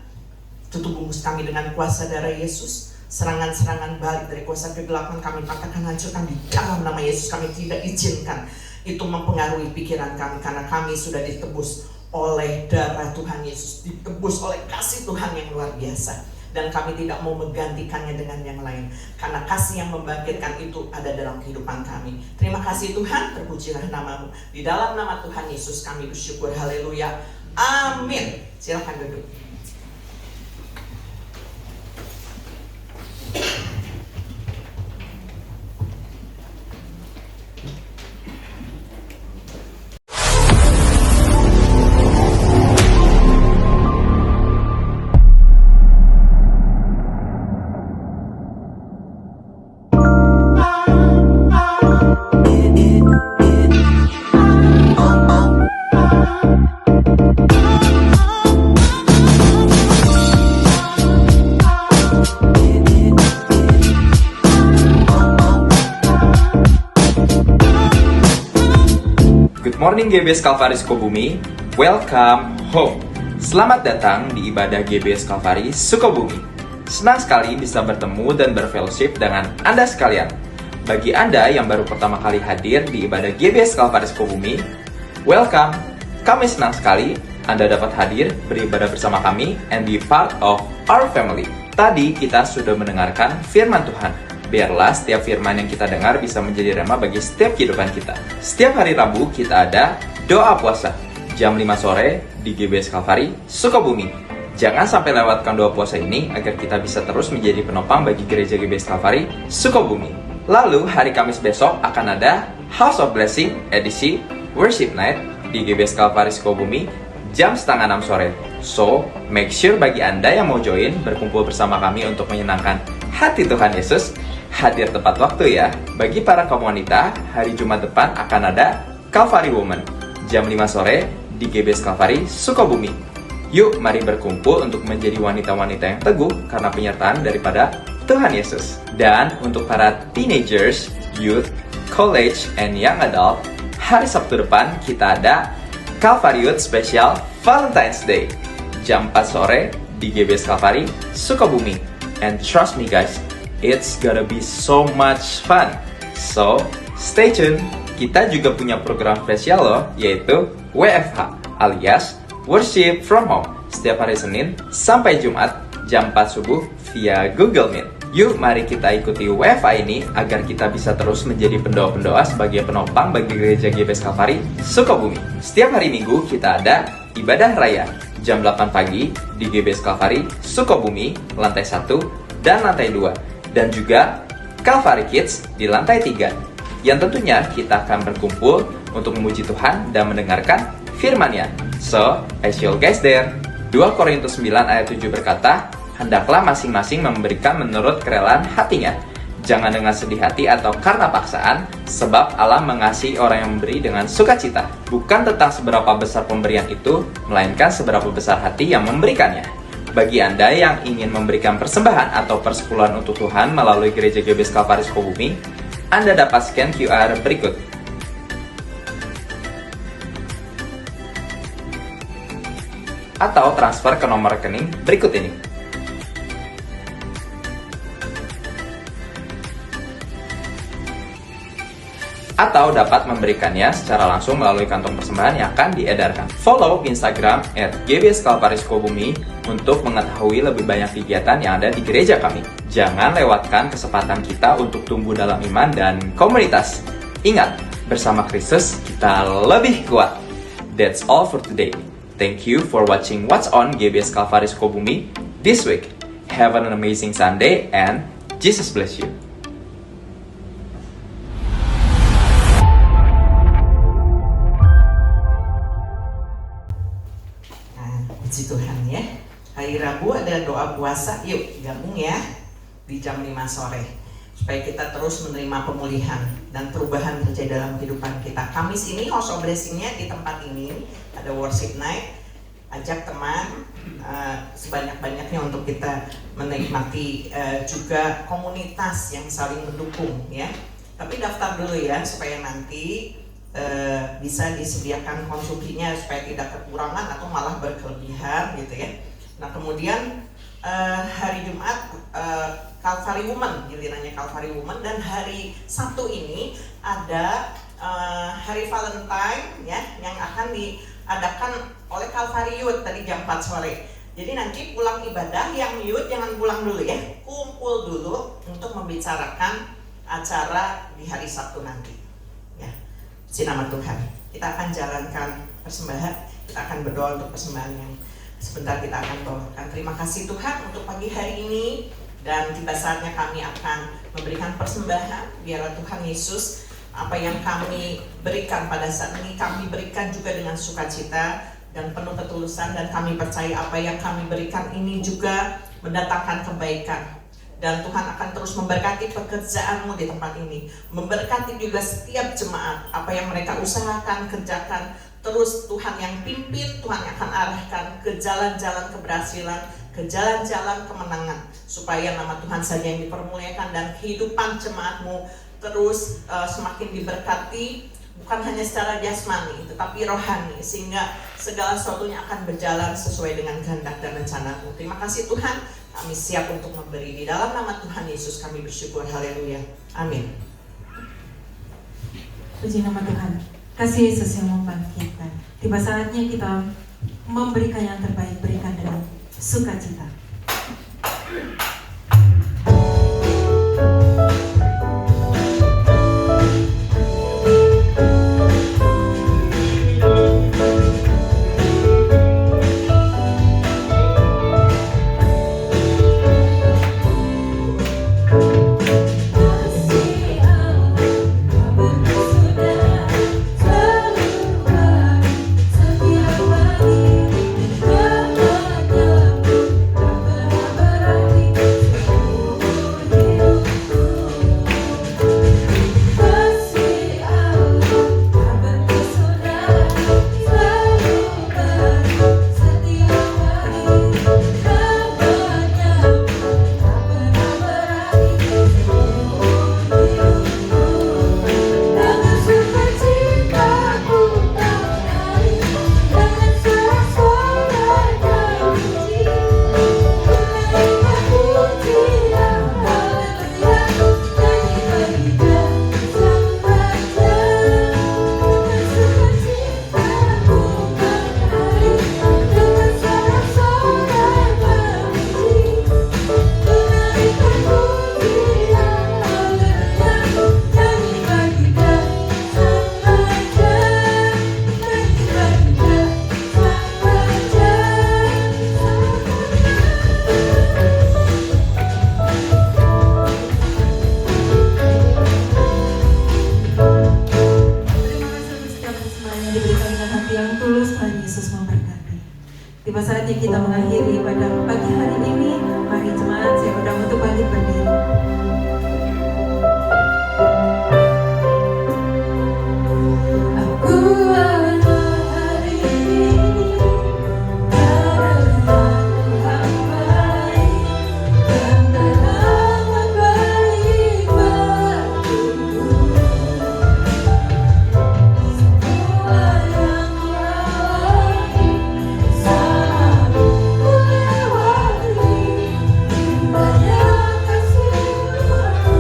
Tutup bungkus kami dengan kuasa darah Yesus. Serangan-serangan balik dari kuasa kegelapan kami patahkan, hancurkan di dalam nama Yesus. Kami tidak izinkan itu mempengaruhi pikiran kami, karena kami sudah ditebus oleh darah Tuhan Yesus, ditebus oleh kasih Tuhan yang luar biasa. dan kami tidak mau menggantikannya dengan yang lain. Karena kasih yang membangkitkan itu ada dalam kehidupan kami. Terima kasih Tuhan, terpujilah nama-Mu. Di dalam nama Tuhan Yesus kami bersyukur, haleluya, amin. Silakan duduk. Good morning GBS Kalvari Sukabumi, welcome home. Selamat datang di ibadah GBS Kalvari Sukabumi. Senang sekali bisa bertemu dan berfellowship dengan Anda sekalian. Bagi Anda yang baru pertama kali hadir di ibadah GBS Kalvari Sukabumi, welcome. Kami senang sekali Anda dapat hadir beribadah bersama kami and be part of our family. Tadi kita sudah mendengarkan firman Tuhan. Biarlah setiap firman yang kita dengar bisa menjadi rema bagi setiap kehidupan kita. Setiap hari Rabu kita ada doa puasa jam 5 sore di GBS Kalvari Sukabumi. Jangan sampai lewatkan doa puasa ini agar kita bisa terus menjadi penopang bagi gereja GBS Kalvari Sukabumi. Lalu hari Kamis besok akan ada House of Blessing edisi Worship Night di GBS Kalvari Sukabumi jam 5:30 sore. So, make sure bagi Anda yang mau join berkumpul bersama kami untuk menyenangkan hati Tuhan Yesus, hadir tepat waktu ya. Bagi para kaum wanita, hari Jumat depan akan ada Calvary Woman jam 5 sore di GBS Kalvari Sukabumi. Yuk mari berkumpul untuk menjadi wanita-wanita yang teguh karena penyertaan daripada Tuhan Yesus. Dan untuk para teenagers, youth, college, and young adult, hari Sabtu depan kita ada Calvary Youth Special Valentine's Day jam 4 sore di GBS Kalvari Sukabumi. And trust me guys, it's gonna be so much fun. So, stay tuned. Kita juga punya program spesial loh, yaitu WFH alias Worship from Home setiap hari Senin sampai Jumat jam 4 subuh via Google Meet. Yuk mari kita ikuti WFH ini agar kita bisa terus menjadi pendoa-pendoa sebagai penopang bagi gereja GBS Kalvari Sukabumi. Setiap hari Minggu kita ada ibadah raya jam 8 pagi di GBS Kalvari Sukabumi lantai 1 dan lantai 2. Dan juga Calvary Kids di lantai 3. Yang tentunya kita akan berkumpul untuk memuji Tuhan dan mendengarkan firman-Nya. So, I see you guys there. 2 Korintus 9 ayat 7 berkata, hendaklah masing-masing memberikan menurut kerelaan hatinya. Jangan dengan sedih hati atau karena paksaan, sebab Allah mengasihi orang yang memberi dengan sukacita. Bukan tentang seberapa besar pemberian itu, melainkan seberapa besar hati yang memberikannya. Bagi Anda yang ingin memberikan persembahan atau persepuluhan untuk Tuhan melalui gereja GBS Kalvari Sukabumi, Anda dapat scan QR berikut. Atau transfer ke nomor rekening berikut ini. Atau dapat memberikannya secara langsung melalui kantong persembahan yang akan diedarkan. Follow Instagram @GBS Kalvari Sukabumi untuk mengetahui lebih banyak kegiatan yang ada di gereja kami. Jangan lewatkan kesempatan kita untuk tumbuh dalam iman dan komunitas. Ingat, bersama Kristus kita lebih kuat. That's all for today. Thank you for watching What's on GBS Kalvari Sukabumi this week. Have an amazing Sunday and Jesus bless you. Puji Tuhan ya. Hari Rabu ada doa puasa, yuk gabung ya di jam 5 sore supaya kita terus menerima pemulihan dan perubahan terjadi dalam kehidupan kita. Kamis ini House of Blessing-nya di tempat ini ada worship night. Ajak teman sebanyak-banyaknya untuk kita menikmati juga komunitas yang saling mendukung ya. Tapi daftar dulu ya supaya nanti bisa disediakan konsumsinya supaya tidak kekurangan atau malah berkelebihan gitu ya. Nah kemudian hari Jumat Calvary Woman, gilirannya Calvary Woman, dan hari Sabtu ini ada hari Valentine ya yang akan diadakan oleh Calvary Youth tadi jam 4 sore. Jadi nanti pulang ibadah yang mute jangan pulang dulu ya, kumpul dulu untuk membicarakan acara di hari Sabtu nanti. Ya, puji nama Tuhan. Kita akan jalankan persembahan, kita akan berdoa untuk persembahan yang sebentar kita akan bawakan. Terima kasih Tuhan untuk pagi hari ini, dan tiba saatnya kami akan memberikan persembahan. Biarlah Tuhan Yesus, apa yang kami berikan pada saat ini kami berikan juga dengan sukacita dan penuh ketulusan, dan kami percaya apa yang kami berikan ini juga mendatangkan kebaikan. Dan Tuhan akan terus memberkati pekerjaanmu di tempat ini, memberkati juga setiap jemaat, apa yang mereka usahakan, kerjakan, terus Tuhan yang pimpin, Tuhan yang akan arahkan ke jalan-jalan keberhasilan, ke jalan-jalan kemenangan, supaya nama Tuhan saja yang dipermuliakan dan kehidupan jemaatmu terus semakin diberkati, bukan hanya secara jasmani tetapi rohani, sehingga segala sesuatunya akan berjalan sesuai dengan kehendak dan rencana-Mu. Terima kasih Tuhan, kami siap untuk memberi. Di dalam nama Tuhan Yesus kami bersyukur, haleluya, amin. Puji nama Tuhan. Kasih Yesus yang membangkitkan. Tiba saatnya kita memberikan yang terbaik, berikan dengan sukacita. Tiba saatnya kita mengakhiri pada pagi hari ini. Mari jemaat, saya undang untuk bangkit berdiri. Aku ada hari ini karena Tuhan baik, dan terang baik bagiku. Semua yang kualami selalu melewati, banyak kasih.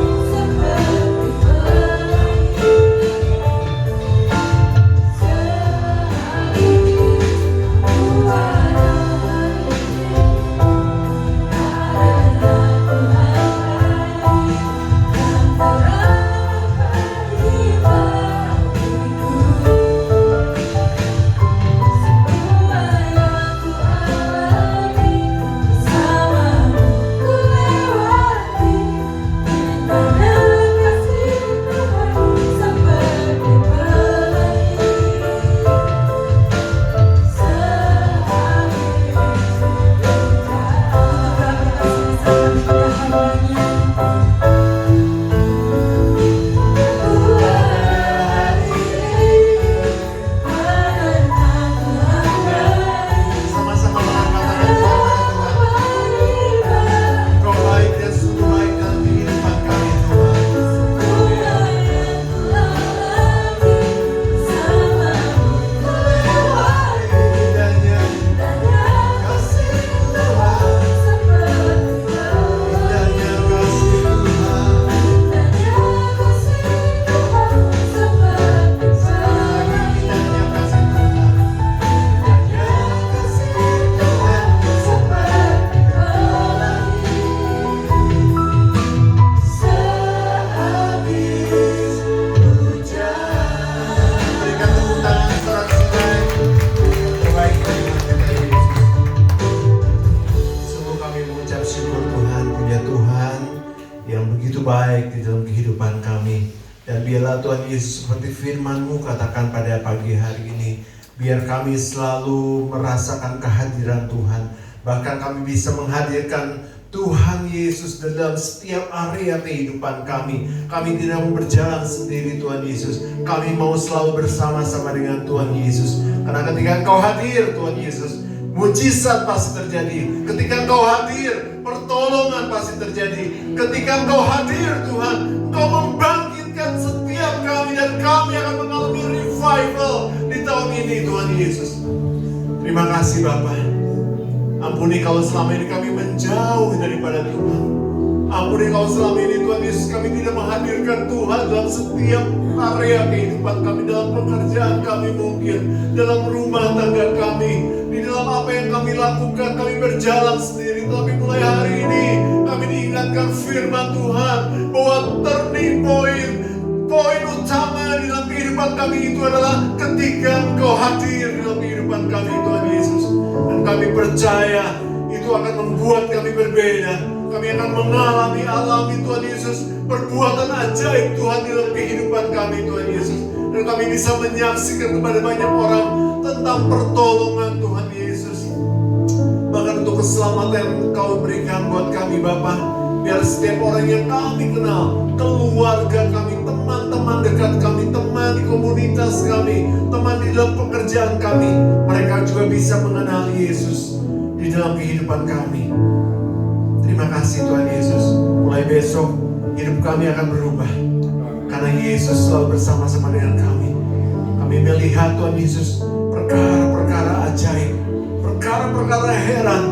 Tuhan Yesus, seperti firman-Mu katakan pada pagi hari ini, biar kami selalu merasakan kehadiran Tuhan. Bahkan kami bisa menghadirkan Tuhan Yesus dalam setiap area kehidupan kami. Kami tidak mau berjalan sendiri Tuhan Yesus. Kami mau selalu bersama-sama dengan Tuhan Yesus. Karena ketika Engkau hadir Tuhan Yesus, mujizat pasti terjadi. Ketika Engkau hadir, pertolongan pasti terjadi. Ketika Engkau hadir Tuhan, Engkau membangkitkan setiap kami, dan kami akan mengalami revival di tahun ini Tuhan Yesus. Terima kasih Bapa. Ampuni kalau selama ini kami menjauh daripada Tuhan. Ampuni kalau selama ini Tuhan Yesus kami tidak menghadirkan Tuhan dalam setiap area kehidupan kami, dalam pekerjaan kami mungkin, dalam rumah tangga kami, di dalam apa yang kami lakukan, kami berjalan sendiri. Tapi mulai hari ini kami diingatkan firman Tuhan bahwa turning poin utama di dalam kehidupan kami itu adalah ketika Engkau hadir di dalam kehidupan kami Tuhan Yesus. Dan kami percaya itu akan membuat kami berbeda. Kami akan alami Tuhan Yesus, perbuatan ajaib Tuhan di dalam kehidupan kami Tuhan Yesus. Dan kami bisa menyaksikan kepada banyak orang tentang pertolongan Tuhan Yesus. Bahkan untuk keselamatan yang Engkau berikan buat kami Bapa. Biar setiap orang yang kami kenal, keluarga kami, teman-teman dekat kami, teman di komunitas kami, teman di dalam pekerjaan kami, mereka juga bisa mengenal Yesus di dalam kehidupan kami. Terima kasih Tuhan Yesus. Mulai besok hidup kami akan berubah, karena Yesus selalu bersama-sama dengan kami. Kami melihat Tuhan Yesus perkara-perkara ajaib, perkara-perkara heran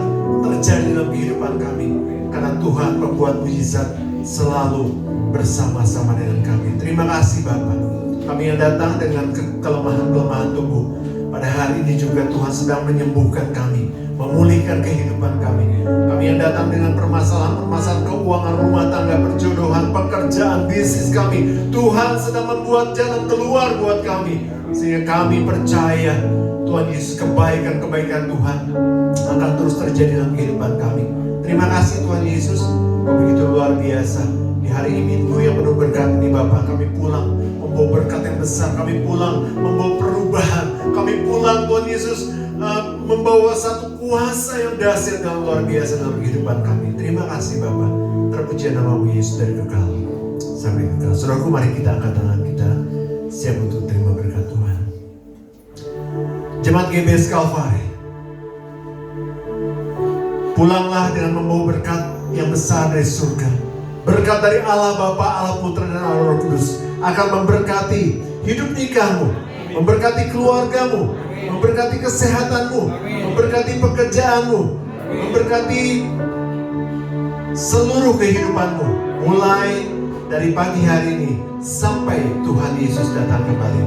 terjadi dalam kehidupan kami. Karena Tuhan membuat mujizat selalu bersama-sama dengan kami. Terima kasih Bapa. Kami yang datang dengan kelemahan-kelemahan tubuh, pada hari ini juga Tuhan sedang menyembuhkan kami, memulihkan kehidupan kami. Kami yang datang dengan permasalahan keuangan, rumah tangga, perjodohan, pekerjaan, bisnis kami, Tuhan sedang membuat jalan keluar buat kami. Sehingga kami percaya Tuhan Yesus, kebaikan-kebaikan Tuhan akan terus terjadi dalam kehidupan kami. Terima kasih Tuhan Yesus, begitu luar biasa. Di hari Minggu yang penuh berkat ini Bapak, kami pulang membawa berkat yang besar. Kami pulang membawa perubahan. Kami pulang Tuhan Yesus membawa satu kuasa yang dahsyat dan luar biasa dalam kehidupan kami. Terima kasih Bapak. Terpuji nama-Mu Yesus dari kekal sampai kekal. Saudaraku, mari kita angkat tangan kita, siap untuk terima berkat Tuhan. Jemaat GBS Kalvari, pulanglah dengan membawa berkat yang besar dari surga. Berkat dari Allah Bapa, Allah Putra, dan Allah Roh Kudus akan memberkati hidup nikahmu, memberkati keluargamu, memberkati kesehatanmu, memberkati pekerjaanmu, memberkati seluruh kehidupanmu, mulai dari pagi hari ini sampai Tuhan Yesus datang kembali.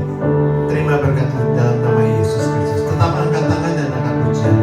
Terima berkat dalam nama Yesus Kristus. Tetap angkat tangan dan angkat pujian.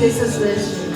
Jesus bless you.